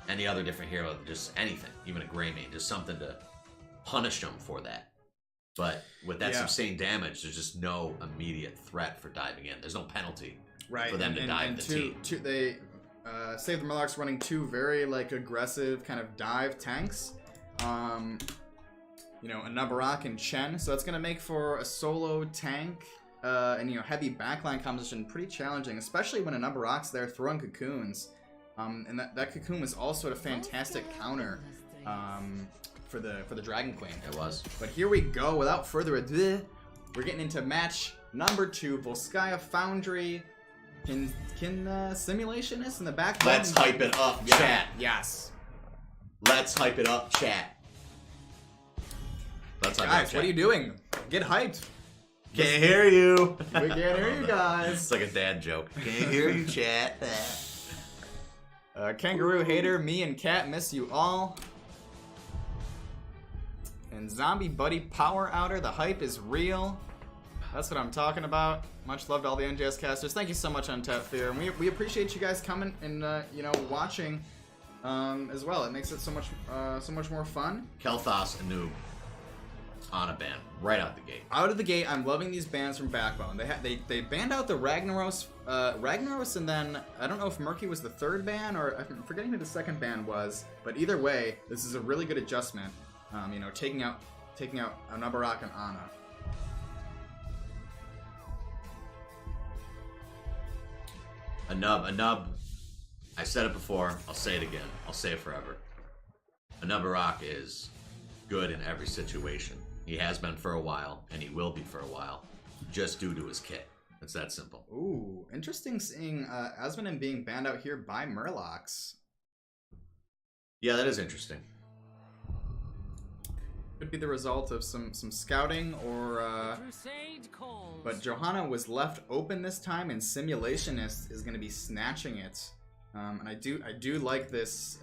Any other different hero, just anything, even a gray mage, just something to punish them for that. But with that sustained damage, there's just no immediate threat for diving in. There's no penalty for them to dive the team. They Save the Murloc's running 2 very aggressive kind of dive tanks. You know, a Nabarak and Chen, so it's going to make for a solo tank and, heavy backline composition pretty challenging, especially when a Nabarak's there throwing cocoons. And that cocoon was also a fantastic counter for the Dragon Queen. It was. But here we go, without further ado, we're getting into match number 2, Volskaya Foundry. Can Simulationists in the back? Let's hype it up, chat. Yes. Let's hype it up, chat. Guys, what are you doing? Get hyped. Can't hear you. We can't hear you guys. It's like a dad joke. Can't hear you, chat. Kangaroo Hater, me and Cat miss you all. And Zombie Buddy Power Outer, the hype is real. That's what I'm talking about. Much love to all the NGS casters. Thank you so much, Untapped Fear. And we appreciate you guys coming and watching as well. It makes it so much more fun. Kelthos and Noob on a ban right out the gate. Out of the gate, I'm loving these bans from Backbone. They banned out the Ragnaros, and then I don't know if Murky was the 3rd ban or I'm forgetting who the 2nd ban was. But either way, this is a really good adjustment. Taking out a Nabarak and Ana. A nub. I said it before. I'll say it again. I'll say it forever. A Nabarak is good in every situation. He has been for a while, and he will be for a while, just due to his kit. It's that simple. Ooh, interesting seeing Asmonin being banned out here by Murlocs. Yeah, that is interesting. Could be the result of some scouting or but Johanna was left open this time, and Simulationist is going to be snatching it. And I do like this.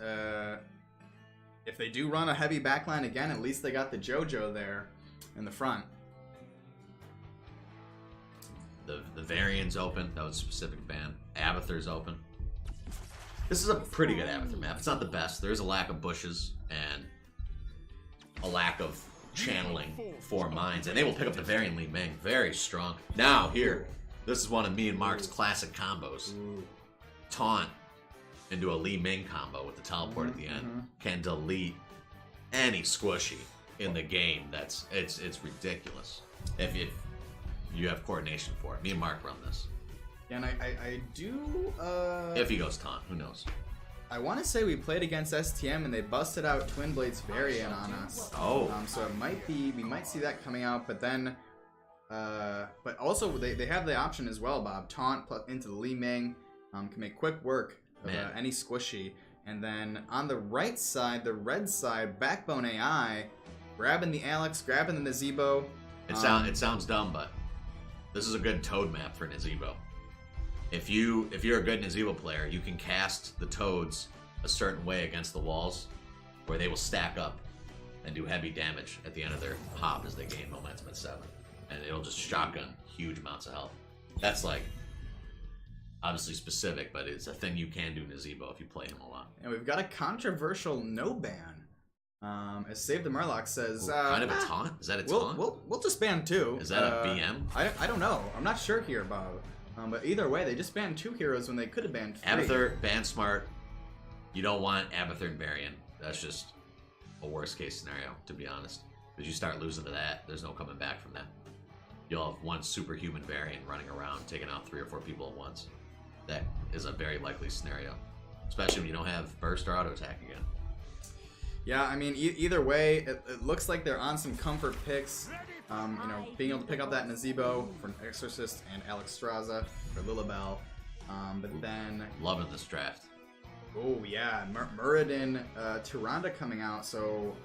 If they do run a heavy backline again, at least they got the JoJo there in the front. The Varian's open. That was a specific ban. Abathur's open. This is a pretty good Abathur map. It's not the best. There is a lack of bushes and a lack of channeling for mines. And they will pick up the Varian Li Ming. Very strong. Now, here. This is one of me and Mark's classic combos. Taunt into a Li Ming combo with the teleport at the end. Can delete any squishy in the game. It's ridiculous. If you have coordination for it. Me and Mark run this. Yeah, and I do... if he goes taunt, who knows? I want to say we played against STM and they busted out Twin Blades Variant on us. Oh. So it might be... We might see that coming out, but then... but also, they have the option as well, Bob. Taunt into the Li Ming can make quick work of any squishy. And then on the right side, the red side, Backbone AI, grabbing the Alex, grabbing the Nazebo. It sounds dumb, but this is a good Toad map for Nazebo. If you're a good Nazebo player, you can cast the Toads a certain way against the walls, where they will stack up and do heavy damage at the end of their hop as they gain momentum at 7, and it'll just shotgun huge amounts of health. That's like obviously specific, but it's a thing you can do Nazebo if you play him a lot. And we've got a controversial no ban. As Save the Murloc says, kind of a taunt? Is that a taunt? We'll just ban 2. Is that a BM? I don't know. I'm not sure here, Bob. But either way, they just banned 2 heroes when they could have banned 3. Abathur, ban smart. You don't want Abathur and Varian. That's just a worst case scenario, to be honest. Because you start losing to that, there's no coming back from that. You'll have one superhuman Varian running around, taking out 3 or 4 people at once. That is a very likely scenario. Especially when you don't have burst or auto attack again. Yeah, I mean, either way, it looks like they're on some comfort picks. You know, being able to pick up that Nazebo for Exorcist and Alex Straza for Lilibel. But then... Loving this draft. Oh, yeah. Muradin, Tyrande coming out, so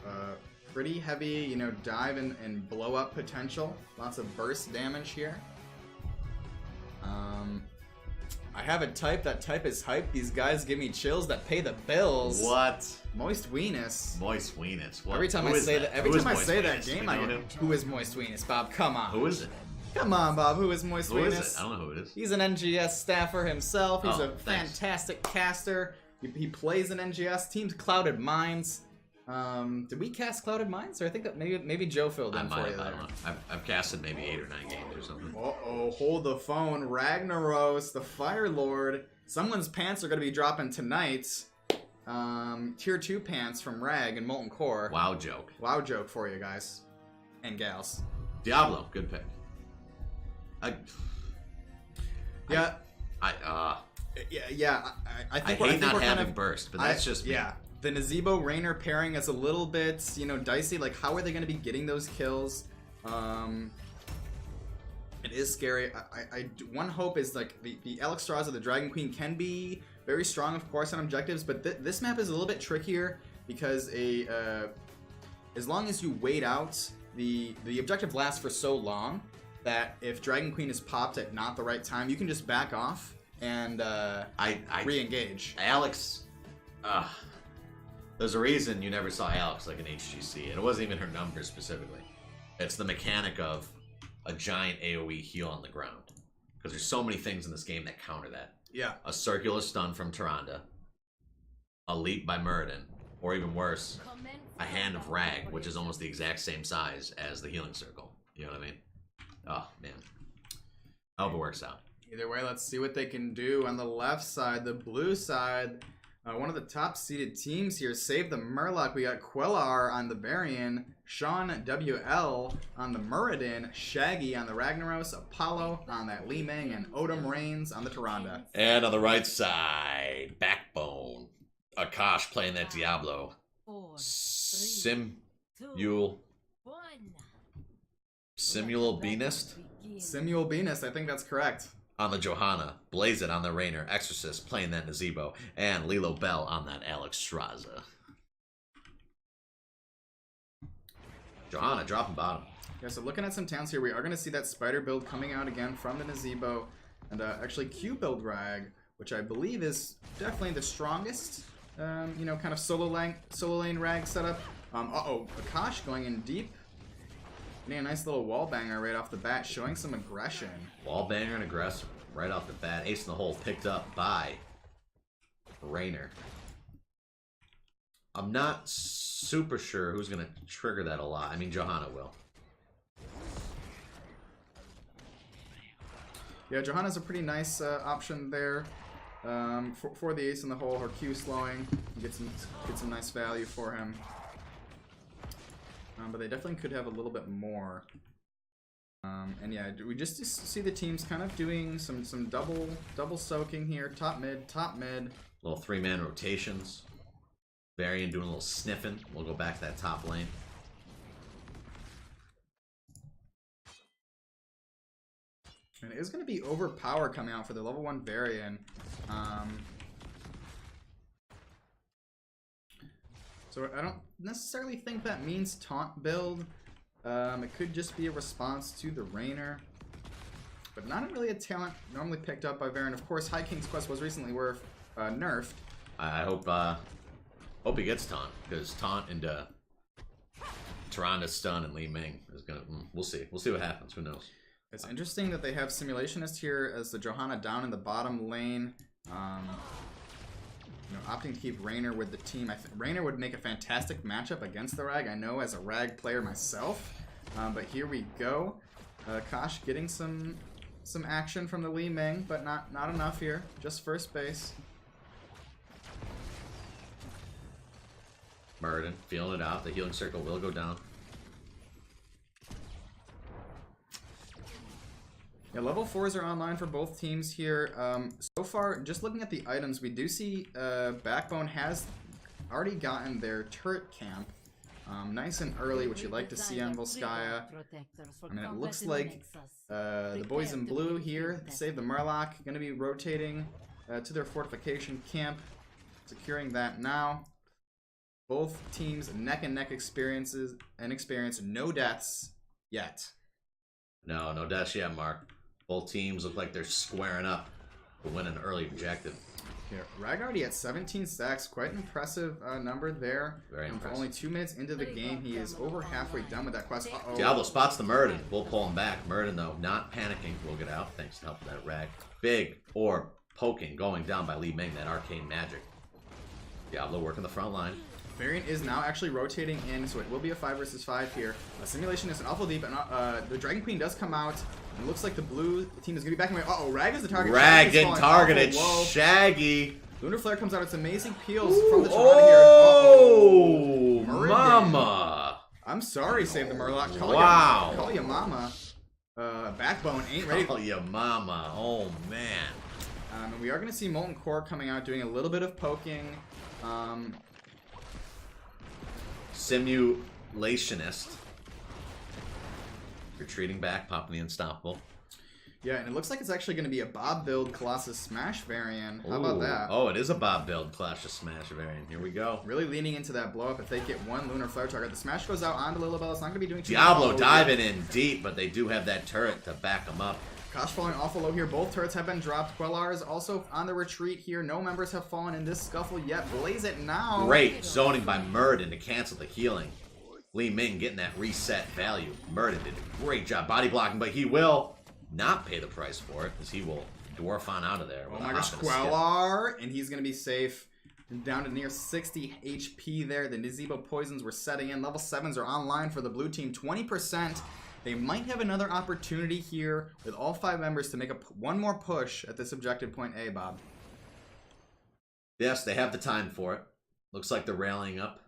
pretty heavy, you know, dive and blow up potential. Lots of burst damage here. I have a type. That type is hype. These guys give me chills that pay the bills. What? Moist Weenus. Moist Weenus. What? Every time I say that, game, I get, who is Moist Weenus, Bob? Come on. Who is it? Come on, Bob. Who is Moist Weenus? Who is it? I don't know who it is. He's an NGS staffer himself. He's a thanks. fantastic caster. He plays in NGS. Team's Clouded Minds. Did we cast Clouded Minds? Or I think that maybe Joe filled in for you there. I don't know. I've casted maybe 8 or 9 games or something. Uh-oh, hold the phone. Ragnaros, the Fire Lord. Someone's pants are going to be dropping tonight. Tier 2 pants from Rag and Molten Core. Wow joke. Wow joke for you guys. And gals. Diablo, good pick. I think hate not having burst, but that's just me. Yeah. The Nazebo Rainer pairing is a little bit, you know, dicey. Like, how are they going to be getting those kills? It is scary. One hope is, like, the Alex Straza, the Dragon Queen, can be very strong, of course, on objectives, but this map is a little bit trickier because as long as you wait out, the objective lasts for so long that if Dragon Queen is popped at not the right time, you can just back off and re-engage. Alex... There's a reason you never saw Alex like an HGC, and it wasn't even her numbers specifically. It's the mechanic of a giant AoE heal on the ground. Because there's so many things in this game that counter that. Yeah. A circular stun from Tyrande, a leap by Muradin, or even worse, a hand of Rag, which is almost the exact same size as the healing circle. You know what I mean? Oh, man. I hope it works out. Either way, let's see what they can do. On the left side, the blue side... one of the top-seeded teams here, Save the Murloc. We got Quellar on the Varian, Sean WL on the Muradin, Shaggy on the Ragnaros, Apollo on that Li Ming, and Odom Reigns on the Tyrande. And on the right side, Backbone. Akash playing that Diablo. Simul Beanist? Simul Beanist, I think that's correct. On the Johanna, Blaze It on the Rainer, Exorcist playing that Nazebo, and Lilo Bell on that Alex Straza. Johanna dropping bottom. Yeah, so looking at some towns here, we are going to see that spider build coming out again from the Nazebo. And actually Q build Rag, which I believe is definitely the strongest, you know, kind of solo lane Rag setup. Uh-oh, Akash going in deep. Getting a nice little wall banger right off the bat, showing some aggression. Wall banger and aggressive right off the bat. Ace in the hole picked up by Rainer. I'm not super sure who's going to trigger that a lot. I mean, Johanna will. Yeah, Johanna's a pretty nice option there for the ace in the hole. Her Q slowing, get some nice value for him. But they definitely could have a little bit more. And yeah, we just see the teams kind of doing some double soaking here. Top mid, top mid. Little 3-man rotations. Varian doing a little sniffing. We'll go back to that top lane. And it is going to be overpower coming out for the level 1 Varian. So I don't necessarily think that means taunt build. It could just be a response to the Rainer. But not really a talent normally picked up by Varian. Of course, High King's Quest was recently nerfed. I hope he gets taunt, because taunt into Tyrande stun and Li Ming is gonna. We'll see. We'll see what happens. Who knows? It's interesting that they have Simulationist here as the Johanna down in the bottom lane. You know, opting to keep Rainer with the team. I think Rainer would make a fantastic matchup against the Rag. I know as a Rag player myself. But here we go. Kosh getting some action from the Li Ming, but not enough here. Just first base. Murden feeling it out. The healing circle will go down. Yeah, level 4s are online for both teams here. So far, just looking at the items, we do see Backbone has already gotten their turret camp nice and early, which you like to see on Volskaya. I mean, it looks like the boys in blue here, save the Murloc, going to be rotating to their fortification camp, securing that now. Both teams neck and neck experience, no deaths yet. No deaths yet, Mark. Both teams look like they're squaring up to win an early objective. Yeah, Rag already at 17 stacks, quite an impressive number there. Very impressive. For only 2 minutes into the game, he is over halfway done with that quest. Uh-oh. Diablo spots the Murden. We'll pull him back. Murden, though, not panicking. We'll get out thanks to help of that Rag. Big orb poking, going down by Li Ming, that arcane magic. Diablo working the front line. Variant is now actually rotating in, so it will be a 5 versus 5 here. Simulation is an awful deep, and the Dragon Queen does come out. It looks like the blue team is going to be backing away. Uh-oh, Rag is the target. Rag getting targeted. Shaggy. Lunar Flare comes out. It's amazing peels from the Toronto here. Oh, mama. I'm sorry, save the Murloc. Call you mama. Backbone ain't ready. Call you mama. Oh, man. And we are going to see Molten Core coming out, doing a little bit of poking. Simulationist. Retreating back, popping the Unstoppable. Yeah, and it looks like it's actually going to be a Bob build Colossus Smash variant. How about that? Oh, it is a Bob build Colossus Smash variant. Here we go. Really leaning into that blow up. If they get one Lunar Flare target, the Smash goes out onto Lilibel. It's not going to be doing too much. Diablo diving in deep, but they do have that turret to back them up. Kosh falling awful low here. Both turrets have been dropped. Quellar is also on the retreat here. No members have fallen in this scuffle yet. Blaze it now. Great zoning by Murden to cancel the healing. Li Ming getting that reset value. Murden did a great job body blocking, but he will not pay the price for it, because he will dwarf on out of there. Oh my gosh, Quellar! And he's going to be safe. Down to near 60 HP there. The Nazebo poisons were setting in. Level 7s are online for the blue team. 20%. They might have another opportunity here with all 5 members to make one more push at this objective point A, Bob. Yes, they have the time for it. Looks like they're rallying up.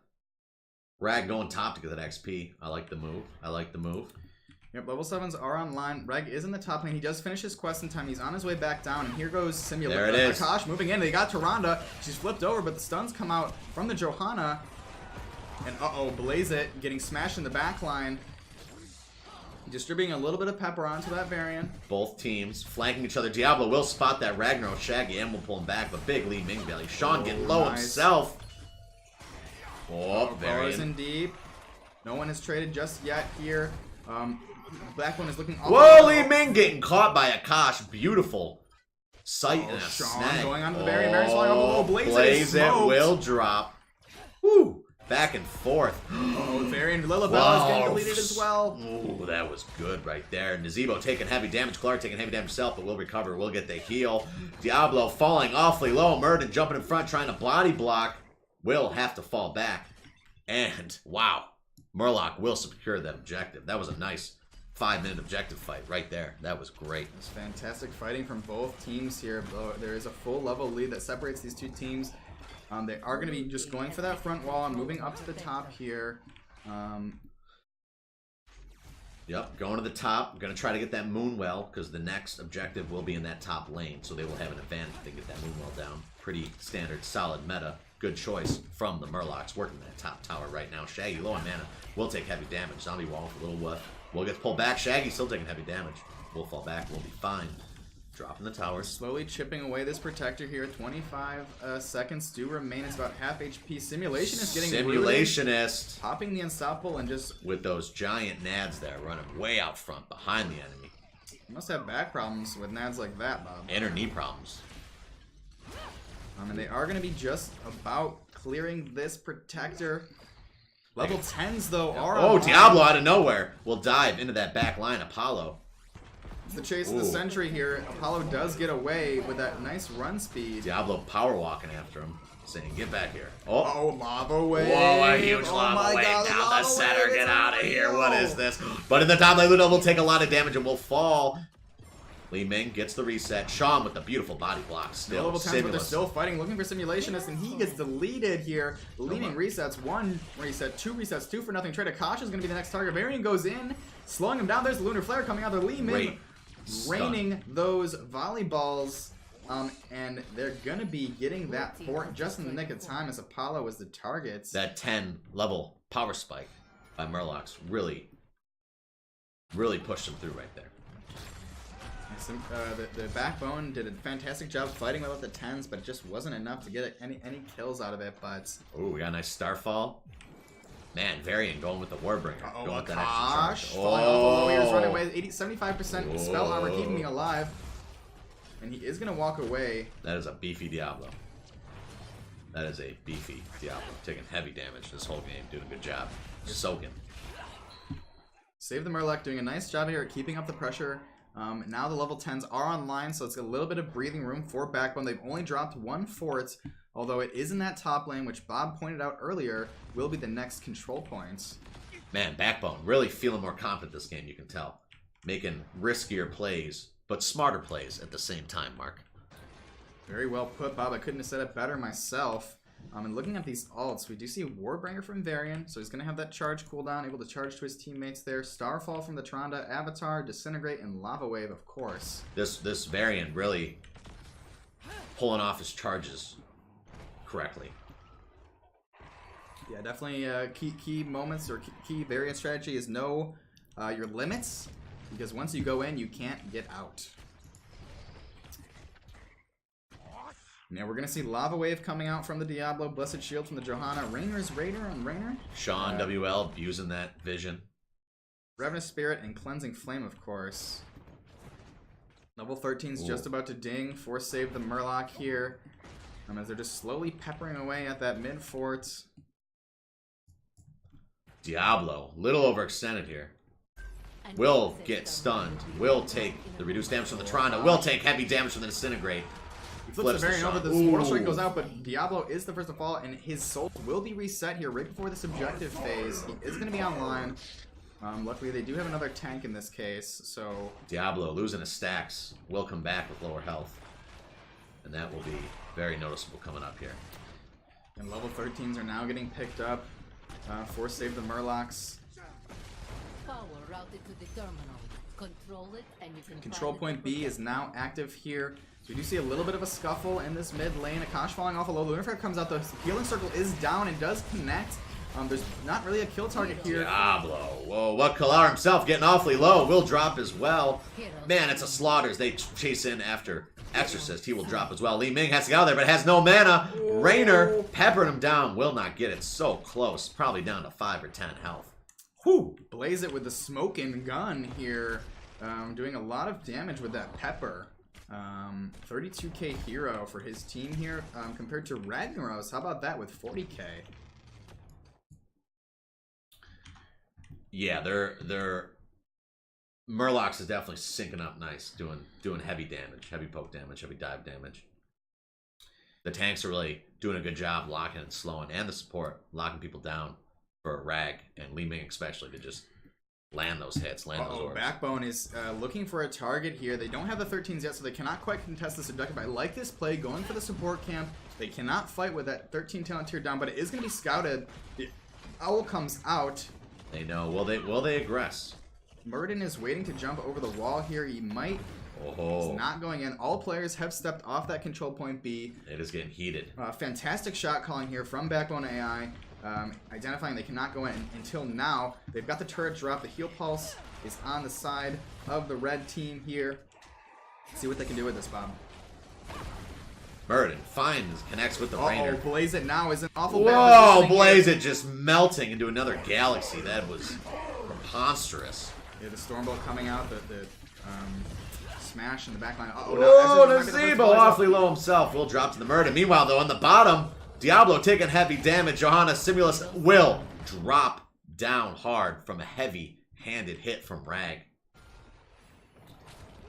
Rag going top to get that XP. I like the move. Yep, level 7s are online. Rag is in the top lane. He does finish his quest in time. He's on his way back down. And here goes Simulator. There it is. Akash moving in. They got Tyrande. She's flipped over, but the stuns come out from the Johanna. And uh-oh, Blaze It getting smashed in the back line. Distributing a little bit of pepper onto that variant. Both teams flanking each other. Diablo will spot that Ragnarok Shaggy and will pull him back, but big Li Ming value. Sean getting low himself. Oh, Bars in deep. No one has traded just yet here. Backbone is looking. Whoa, Li Ming getting caught by Akash. Beautiful sight and a Sean snag. going on to the Varian. Varian's flying off a little Blaze. Blaze it will drop. Woo! Back and forth. Oh, Varian Lilibella is getting deleted as well. Ooh, that was good right there. Nazebo taking heavy damage. Clark taking heavy damage himself, but will recover. Will get the heal. Diablo falling awfully low. Murden jumping in front, trying to body block. Will have to fall back. And, wow. Murloc will secure that objective. That was a nice 5-minute objective fight right there. That was great. It's fantastic fighting from both teams here. There is a full level lead that separates these two teams. They are going to be just going for that front wall and moving up to the top here. Yep, going to the top. Going to try to get that Moonwell because the next objective will be in that top lane. So they will have an advantage if they get that Moonwell down. Pretty standard, solid meta. Good choice from the Murlocs working that top tower right now. Shaggy low on mana. Will take heavy damage. Zombie wall with a little whiff. Will gets pulled back. Shaggy still taking heavy damage. Will fall back. Will be fine. Dropping the towers. Slowly chipping away this protector here. 25 seconds do remain. It's about half HP. Simulation is getting Simulationist. rooted, popping the Unstoppable and just... With those giant nads there running way out front behind the enemy. You must have back problems with nads like that, Bob. And her knee problems. And they are going to be just about clearing this protector. Level 10s, though, are... Oh, Diablo out of nowhere will dive into that back line. Apollo. It's the chase of the century here. Apollo does get away with that nice run speed. Diablo power walking after him, saying, get back here. Oh, lava wave. Whoa, a huge lava wave down the center. Get out of here. What is this? But in the top lane, Ludo will take a lot of damage and will fall. Li Ming gets the reset. Sean with the beautiful body block still. Level 10, but they're still fighting, looking for Simulationist, and he gets deleted here. Li Ming resets, 1 reset, 2 resets, 2 for nothing. Trade Akash is going to be the next target. Varian goes in, slowing him down. There's the Lunar Flare coming out there. Li Ming raining those volleyballs, and they're going to be getting that fort just in the nick of time as Apollo is the target. That 10 level power spike by Murlocs really pushed him through right there. The Backbone did a fantastic job fighting without the 10s, but it just wasn't enough to get any kills out of it. But oh, we got a nice Starfall. Man, Varian going with the Warbringer. Going with that Akash, extra charge. falling off a low, he was running away. 75% spell armor keeping me alive. And he is going to walk away. That is a beefy Diablo. That is a beefy Diablo. Taking heavy damage this whole game. Doing a good job. Soaking. Save the Murloc doing a nice job here at keeping up the pressure. Now the level 10s are online, so it's a little bit of breathing room for Backbone. They've only dropped 1 fort, although it is in that top lane, which Bob pointed out earlier, will be the next control point. Man, Backbone really feeling more confident this game, you can tell. Making riskier plays, but smarter plays at the same time, Mark. Very well put, Bob. I couldn't have said it better myself. And looking at these alts, we do see Warbringer from Varian, so he's going to have that charge cooldown, able to charge to his teammates there. Starfall from the Tranda, Avatar, Disintegrate, and Lava Wave, of course. This Varian really pulling off his charges correctly. Yeah, definitely key moments or key Varian strategy is know your limits, because once you go in, you can't get out. Now we're going to see Lava Wave coming out from the Diablo, Blessed Shield from the Johanna, Rainer's Raider on Rainer. Sean WL using that vision. Ravenous Spirit and Cleansing Flame, of course. Level 13's just about to ding. Force save the Murloc here. As they're just slowly peppering away at that mid fort. Diablo, little overextended here. Will get stunned. Will take the reduced damage from the Tranda. Will take heavy damage from the Disintegrate. He flips the Varian over, the Mortal Strike goes out, but Diablo is the first to fall, and his soul will be reset here right before this objective phase. He is going to be online. Luckily, they do have another tank in this case, so... Diablo losing his stacks will come back with lower health. And that will be very noticeable coming up here. And level 13s are now getting picked up. Force save the Murlocs. Power routed to the terminal. Control it, and you can Control point B is now active here. So we do see a little bit of a scuffle in this mid lane. Akash falling off a low. Lunar Flare comes out. The healing circle is down and does connect. There's not really a kill target here. Diablo. Whoa, what Kalar himself getting awfully low. Will drop as well. Man, it's a slaughter as they chase in after Exorcist. He will drop as well. Li Ming has to get out there, but has no mana. Rainer peppering him down. Will not get it. So close. Probably down to 5 or 10 health. Whew! Blaze it with the smoking gun here. Doing a lot of damage with that pepper. 32k hero for his team here compared to Ragnaros. How about that with 40k? Yeah, they're Murlocs is definitely syncing up nice, doing heavy damage, heavy poke damage, heavy dive damage. The tanks are really doing a good job locking and slowing, and the support locking people down for Rag and Li Ming especially to just land those hits, land those orbs. Backbone is looking for a target here. They don't have the 13s yet, so they cannot quite contest this objective. I like this play, going for the support camp. They cannot fight with that 13 talent tier down, but it is going to be scouted. The owl comes out. They know. Will they aggress? Murden is waiting to jump over the wall here. He might. Oh. He's not going in. All players have stepped off that control point B. It is getting heated. Fantastic shot calling here from Backbone AI. Identifying they cannot go in until now. They've got the turret drop. The heal pulse is on the side of the red team here. See what they can do with this, Bob. Murden connects with the Rainer. Oh, Blaze It now is an awful Whoa, bad Blaze It just melting into another galaxy. That was preposterous. Yeah, the Stormbolt coming out, the smash in the backline. Oh, Nazebo awfully low himself. Will drop to the Murden. Meanwhile, though, on the bottom, Diablo taking heavy damage. Johanna Simulus will drop down hard from a heavy-handed hit from Rag.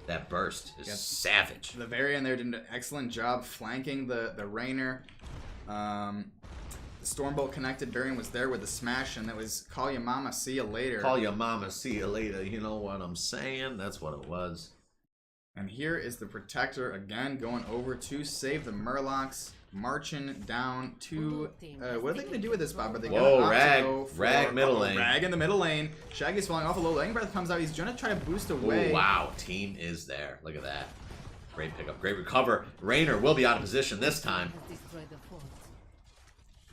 That burst is savage. The very end there did an excellent job flanking the Rainer. The Stormbolt connected. Varian was there with the smash, and that was call ya mama, see ya later. Call ya mama, see ya later. You know what I'm saying? That's what it was. And here is the Protector again going over to save the Murlocs. Marching down to what are they going to do with this, Bob? Are they going Rag, to go for Rag middle lane. Rag in the middle lane. Shaggy's falling off a low. Lightning Breath comes out. He's going to try to boost away. Oh, wow. Team is there. Look at that. Great pickup. Great recover. Rainer will be out of position this time.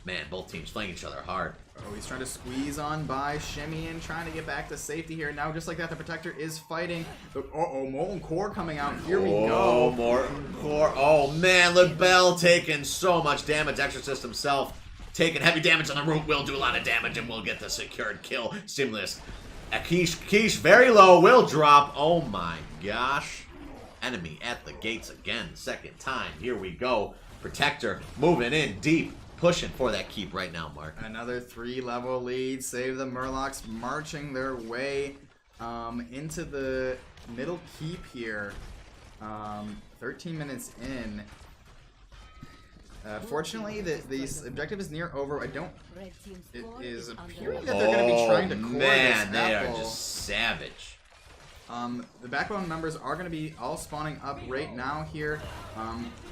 Man, both teams playing each other hard. Oh, he's trying to squeeze on by Shimmyin, trying to get back to safety here. Now, just like that, the Protector is fighting. Uh-oh, Molten Core coming out. Here we go. Oh, Molten Core. Oh, man, LaBelle taking so much damage. Exorcist himself taking heavy damage on the root. Will do a lot of damage, and will get the secured kill. Stimulus. Akish very low. Will drop. Oh, my gosh. Enemy at the gates again. Second time. Here we go. Protector moving in deep. Pushing for that keep right now, Mark. Another 3-level lead. Save the Murlocs marching their way into the middle keep here. 13 minutes in. Fortunately, this objective is near over. It is appearing that they're going to be trying to core man, this they apple. are just savage. The Backbone members are going to be all spawning up right now here.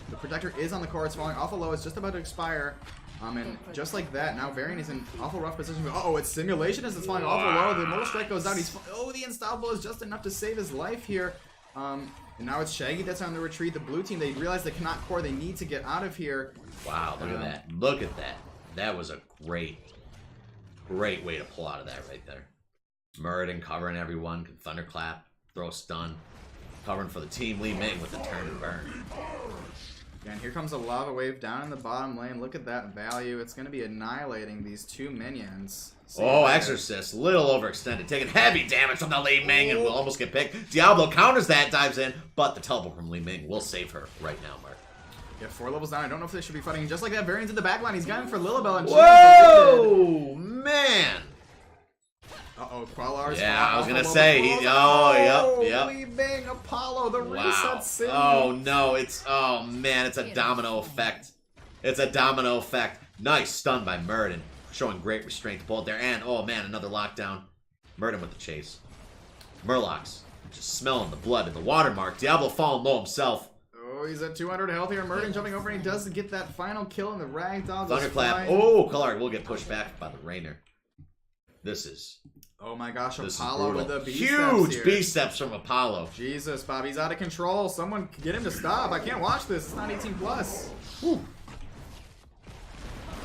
The Protector is on the core. It's falling awful low. It's just about to expire. And just like that, now Varian is in awful rough position. Uh-oh, it's Simulation as it's falling awful low. The Mortal Strike goes out. The Unstoppable is just enough to save his life here. And now it's Shaggy that's on the retreat. The blue team, they realize they cannot core. They need to get out of here. Wow, look at that. Look at that. That was a great way to pull out of that right there. Murden covering everyone. Can Thunderclap. Throw a stun. Covering for the team. Li Ming with the turn and burn. And here comes a lava wave down in the bottom lane. Look at that value. It's going to be annihilating these two minions. Exorcist. Little overextended. Taking heavy damage from the Li Ming and will almost get picked. Diablo counters that, dives in, but the teleport from Li Ming will save her right now, Mark. Yeah, 4 levels down. I don't know if they should be fighting. Just like that, Varian's in the back line. He's got him for Lilibel. And whoa, man. Uh-oh, Qualar's I was gonna say, yep. Li Ming, Apollo, the reset city. Oh no, it's a domino effect. It's a domino effect. Nice stun by Murden, showing great restraint to bolt there, and oh man, another lockdown. Murden with the chase. Murlocs just smelling the blood in the watermark. Diablo falling low himself. Oh, he's at 200 health here. Murden jumping over, and he does get that final kill in the ragdoll. Thunderclap. Oh, Kalar will get pushed back by the Rainer. This is. Oh my gosh, Apollo with the B-steps huge here. B-steps from Apollo. Jesus, Bobby's out of control. Someone get him to stop. I can't watch this. It's not 18 plus. Whew.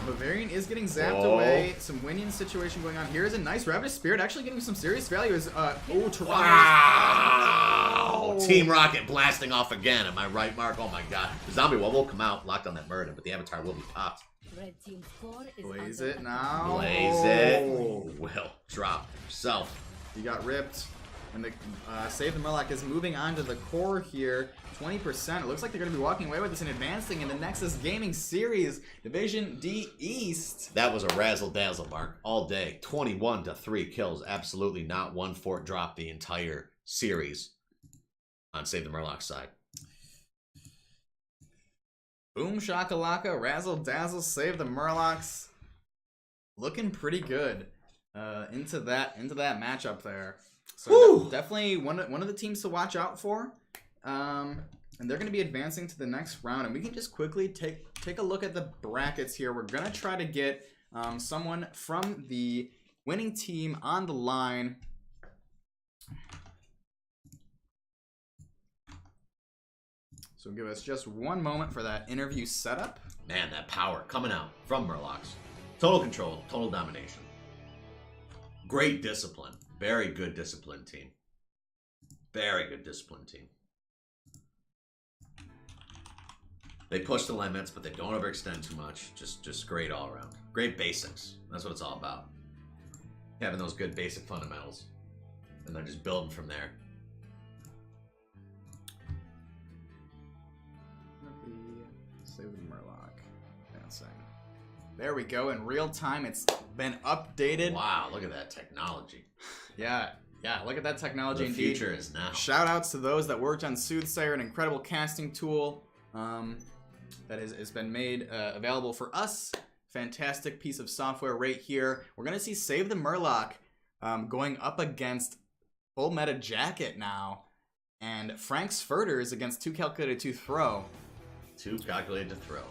Bavarian is getting zapped away. Some Winion situation going on. Here is a nice Ravenous Spirit actually getting some serious value. Wow! Team Rocket blasting off again. Am I right, Mark? Oh my god. The zombie wall will come out, locked on that Murder, but the Avatar will be popped. Red team's core is Blaze under it attack. now. Blaze it. Well, drop yourself. He got ripped. And the Save the Murloc is moving on to the core here. 20%. It looks like they're going to be walking away with this and advancing in the Nexus Gaming Series Division D East. That was a razzle dazzle, Mark, all day. 21 to 3 kills. Absolutely not one fort drop the entire series on Save the Murloc side. Boom shakalaka, razzle dazzle, Save the Murlocs. Looking pretty good into that matchup there. So definitely one of the teams to watch out for. And they're going to be advancing to the next round. And we can just quickly take a look at the brackets here. We're going to try to get someone from the winning team on the line. So give us just one moment for that interview setup. Man, that power coming out from Murlocs. Total control, total domination. Great discipline. Very good disciplined team. Very good disciplined team. They push the limits, but they don't overextend too much. Just great all around. Great basics. That's what it's all about. Having those good basic fundamentals. And then just building from there. Save the Murloc. Dancing. There we go. In real time, it's been updated. Wow, look at that technology. Yeah, look at that technology The indeed. future is now. Shout outs to those that worked on Soothsayer, an incredible casting tool that has been made available for us. Fantastic piece of software right here. We're going to see Save the Murloc going up against Full Meta Jacket now. And Frank Sfurters against 2 Calculated to Throw. 2 calculated to throw.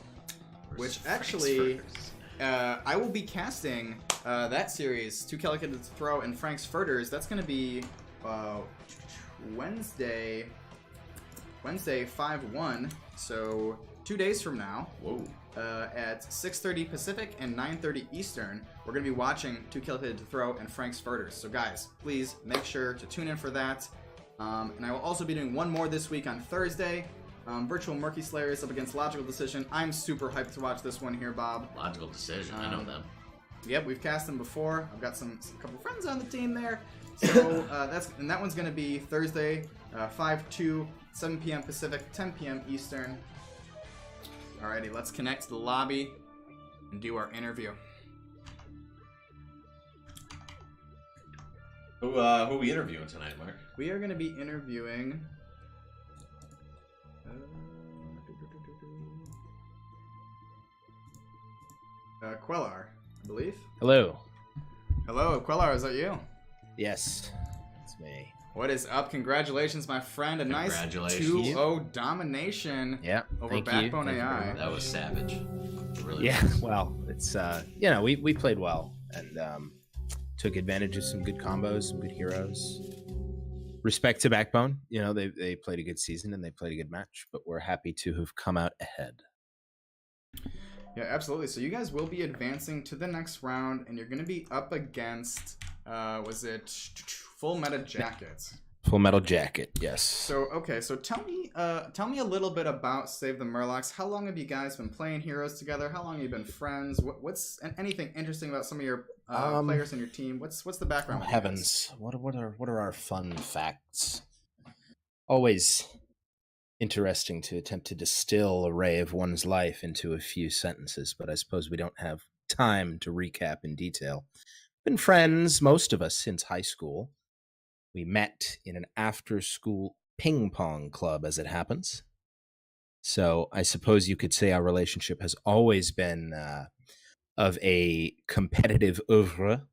Which actually, I will be casting that series, 2 Calculated to Throw and Frank's Furters. That's going to be Wednesday 5/1, so 2 days from now. Whoa. At 6:30 Pacific and 9:30 Eastern, we're going to be watching 2 Calculated to Throw and Frank's Furters. So guys, please make sure to tune in for that. And I will also be doing one more this week on Thursday. Virtual Murky Slayers up against Logical Decision. I'm super hyped to watch this one here, Bob. Logical Decision, I know them. Yep, we've cast them before. I've got a couple friends on the team there. So that one's going to be Thursday, 5/2, 7 p.m. Pacific, 10 p.m. Eastern. Alrighty, let's connect to the lobby and do our interview. Who are we interviewing tonight, Mark? We are going to be interviewing... Quellar, I believe. Hello. Hello, Quellar, is that you? Yes, it's me. What is up? Congratulations, my friend. A nice Congratulations. 2-0 domination Yeah. over thank Backbone you. Thank you AI. very much. That was savage. It really Yeah. was. Well, it's we played well and took advantage of some good combos, some good heroes. Respect to Backbone, they played a good season and they played a good match, but we're happy to have come out ahead. Yeah, absolutely. So you guys will be advancing to the next round, and you're going to be up against, was it Full Meta Jacket? Full Metal Jacket, yes. So okay, so tell me a little bit about Save the Murlocs. How long have you guys been playing heroes together? How long have you been friends? What's anything interesting about some of your players in your team? What's the background? Oh, with you guys? heavens, what are our fun facts? Always interesting to attempt to distill a ray of one's life into a few sentences, but I suppose we don't have time to recap in detail. Been friends, most of us, since high school. We met in an after-school ping pong club, as it happens. So I suppose you could say our relationship has always been of a competitive oeuvre.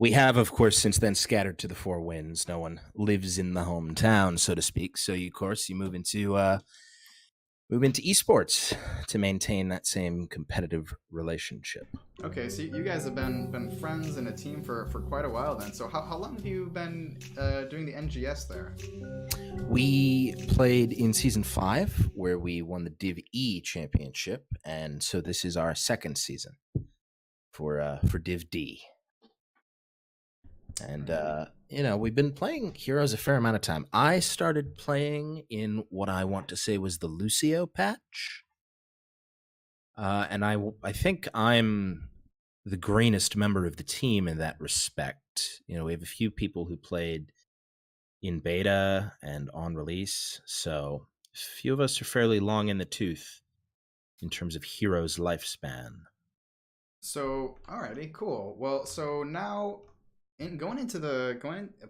We have, of course, since then scattered to the four winds. No one lives in the hometown, so to speak. So, you move into esports to maintain that same competitive relationship. Okay, so you guys have been friends in a team for quite a while then. So how long have you been doing the NGS there? We played in Season 5, where we won the Div E championship, and so this is our second season for Div D. And, we've been playing heroes a fair amount of time. I started playing in what I want to say was the Lucio patch. And I think I'm the greenest member of the team in that respect. You know, we have a few people who played in beta and on release, so a few of us are fairly long in the tooth in terms of heroes' lifespan. So, alrighty, cool. Well, so now,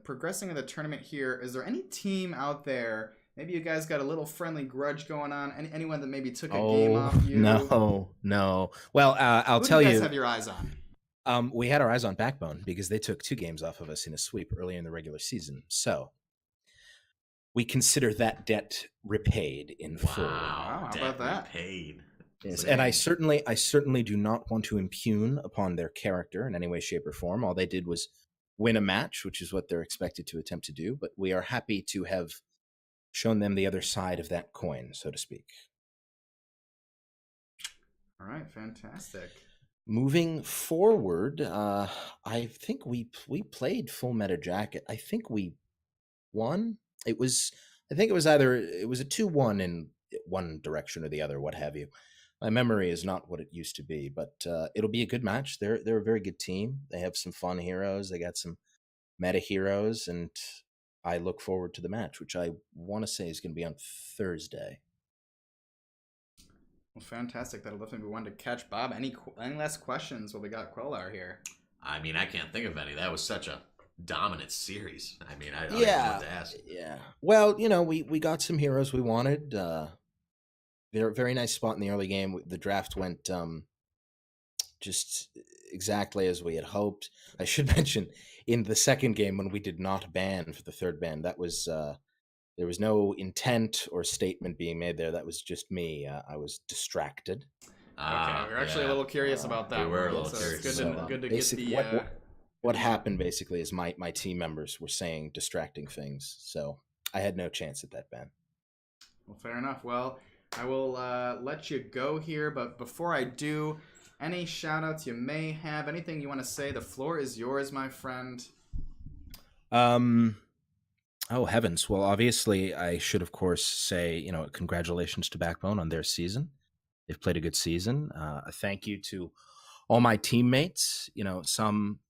progressing in the tournament here, is there any team out there? Maybe you guys got a little friendly grudge going on. Anyone that maybe took a game off you? No. Well, I'll tell Who do you you. guys have your eyes on? We had our eyes on Backbone because they took 2 games off of us in a sweep early in the regular season. So we consider that debt repaid in full. Wow, how about that? Repaid. Yes, and I certainly do not want to impugn upon their character in any way, shape, or form. All they did was win a match, which is what they're expected to attempt to do. But we are happy to have shown them the other side of that coin, so to speak. All right, fantastic. Moving forward, I think we played Full Meta Jacket. I think we won. I think it was either a 2-1 in one direction or the other, what have you. My memory is not what it used to be, but it'll be a good match. They're a very good team. They have some fun heroes. They got some meta heroes, and I look forward to the match, which I want to say is going to be on Thursday. Well, fantastic. That'll definitely be one to catch. Bob, any last questions while we got Quellar here? I mean, I can't think of any. That was such a dominant series. I mean, I don't even know what to ask. Yeah. Well, you know, we got some heroes we wanted. Very nice spot in the early game. The draft went just exactly as we had hoped. I should mention, in the second game when we did not ban for the third ban, that was there was no intent or statement being made there. That was just me. I was distracted. Okay, we're actually a little curious about that. We were a little curious. It's good to get the... What happened basically is my team members were saying distracting things, so I had no chance at that ban. Well, fair enough. Well, I will let you go here, but before I do, any shout-outs you may have, anything you want to say, the floor is yours, my friend. Oh, heavens. Well, obviously, I should, of course, say, you know, congratulations to Backbone on their season. They've played a good season. A thank you to all my teammates, you know, some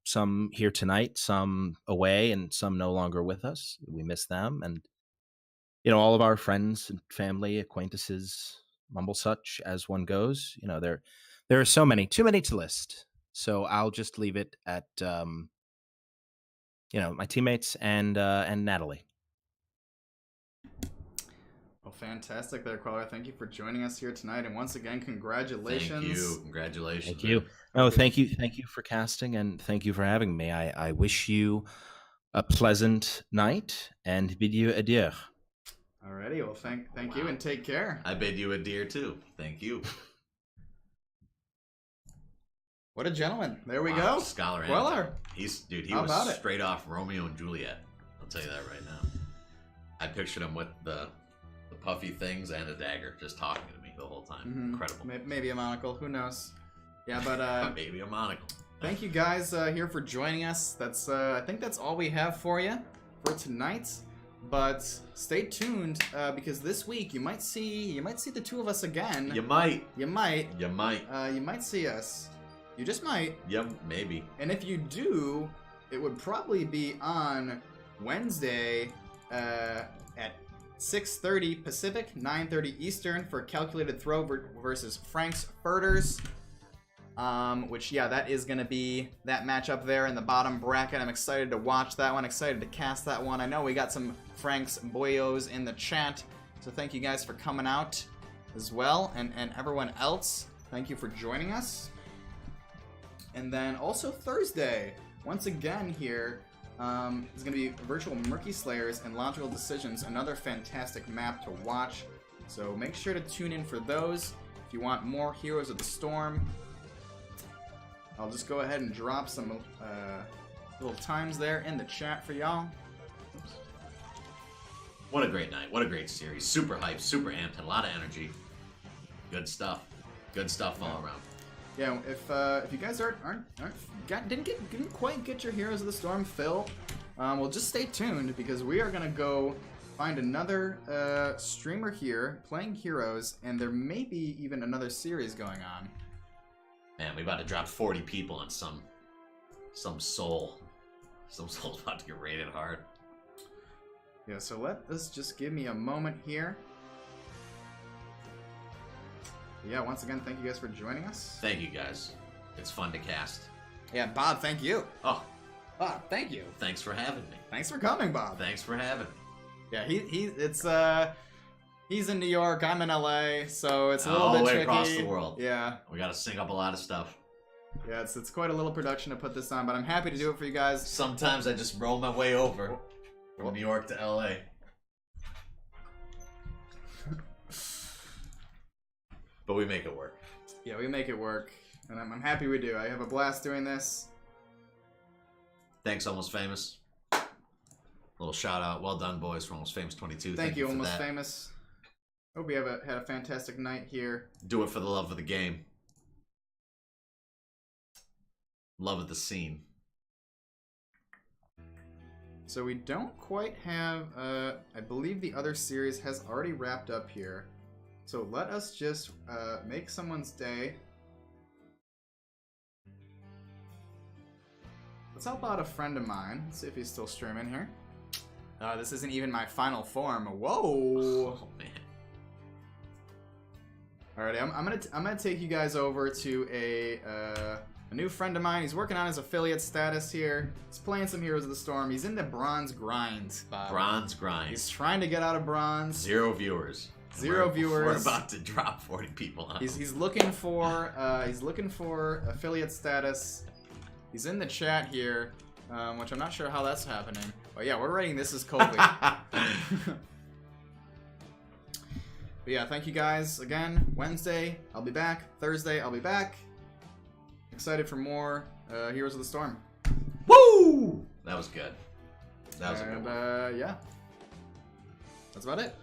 here tonight, some away, and some no longer with us. We miss them. And, you know, all of our friends and family, acquaintances, mumble such as one goes. You know, there are so many, too many to list. So I'll just leave it at, you know, my teammates and Natalie. Well, fantastic there, Quellar. Thank you for joining us here tonight. And once again, congratulations. Thank you. Congratulations. Thank you. Oh, thank you. Thank you for casting, and thank you for having me. I wish you a pleasant night and bid you adieu. Alrighty, well, thank you, and take care. I bid you adieu, too. Thank you. What a gentleman. There we go. Scholar Quellar. He How was about it? straight off Romeo and Juliet. I'll tell you that right now. I pictured him with the puffy things and a dagger just talking to me the whole time. Mm-hmm. Incredible. Maybe a monocle. Who knows? Yeah, but Maybe a monocle. thank you guys here for joining us. That's I think that's all we have for you for tonight. But stay tuned because this week you might see the two of us again. You might. You might see us. You just might. Yep, maybe. And if you do, it would probably be on Wednesday at 6:30 Pacific, 9:30 Eastern for Calculated Throw versus Frank's Furters. Which, yeah, that is going to be that matchup there in the bottom bracket. I'm excited to watch that one, excited to cast that one. I know we got some Frank's boyos in the chat, so thank you guys for coming out as well. And everyone else, thank you for joining us. And then also Thursday, once again here, is going to be Virtual Murky Slayers and Logical Decisions, another fantastic map to watch. So make sure to tune in for those. If you want more Heroes of the Storm, I'll just go ahead and drop some little times there in the chat for y'all. What a great night. What a great series. Super hyped, super amped, had a lot of energy. Good stuff. Good stuff all around. Yeah, if you guys didn't quite get your Heroes of the Storm fill, well, just stay tuned because we are gonna go find another streamer here playing Heroes, and there may be even another series going on. Man, we about to drop 40 people on some soul. Some soul's about to get rated hard. Yeah, so let this just give me a moment here. Yeah, once again, thank you guys for joining us. Thank you guys. It's fun to cast. Yeah, Bob, thank you. Oh, Bob, thank you. thanks for having me. Thanks for coming, Bob. Thanks for having me. Yeah, he's in New York, I'm in LA, so it's a little All bit the way tricky. across the world. Yeah. We gotta sync up a lot of stuff. Yeah, it's quite a little production to put this on, but I'm happy to do it for you guys. Sometimes I just roll my way over from New York to LA. But we make it work. Yeah, we make it work, and I'm happy we do. I have a blast doing this. Thanks, Almost Famous. Little shout out. Well done, boys, for Almost Famous 22. Thank you, for Almost that. Famous. Hope you had a fantastic night here. Do it for the love of the game. Love of the scene. So we don't quite have, I believe the other series has already wrapped up here. So let us just make someone's day. Let's help out a friend of mine. Let's see if he's still streaming here. This isn't even my final form. Whoa! Oh, man. Alrighty, I'm gonna take you guys over to a new friend of mine. He's working on his affiliate status here. He's playing some Heroes of the Storm. He's in the bronze grind, Bob. Bronze grind. He's trying to get out of bronze. 0 viewers. Zero viewers. We're about to drop 40 people on. He's looking for affiliate status. He's in the chat here, which I'm not sure how that's happening. But yeah, we're rating this as Colby. But yeah, thank you guys again. Wednesday, I'll be back. Thursday, I'll be back. Excited for more Heroes of the Storm. Woo! That was good. That was a good one. Yeah, that's about it.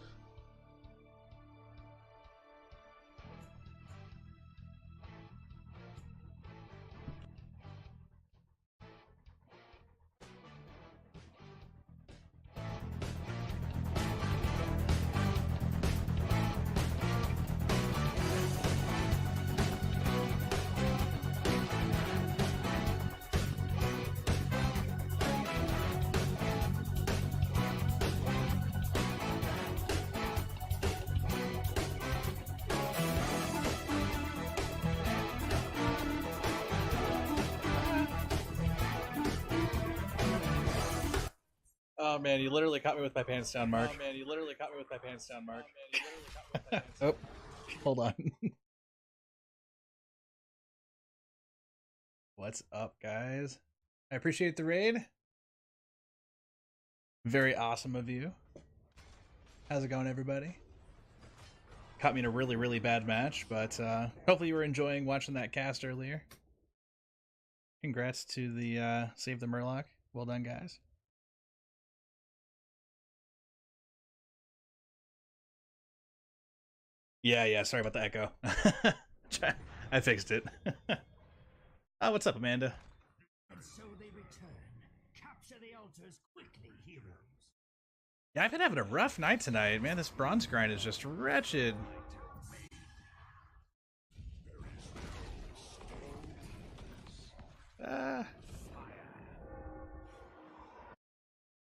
Oh man, you literally caught me with my pants down, Mark. Oh man, you literally caught me with my pants down, Mark. Oh, hold on. What's up, guys? I appreciate the raid. Very awesome of you. How's it going, everybody? Caught me in a really, really bad match, but hopefully you were enjoying watching that cast earlier. Congrats to the Save the Murloc. Well done, guys. Yeah, sorry about the echo. I fixed it. Oh, what's up, Amanda? And so they return. Capture the altars quickly, heroes. Yeah, I've been having a rough night tonight, man. This bronze grind is just wretched.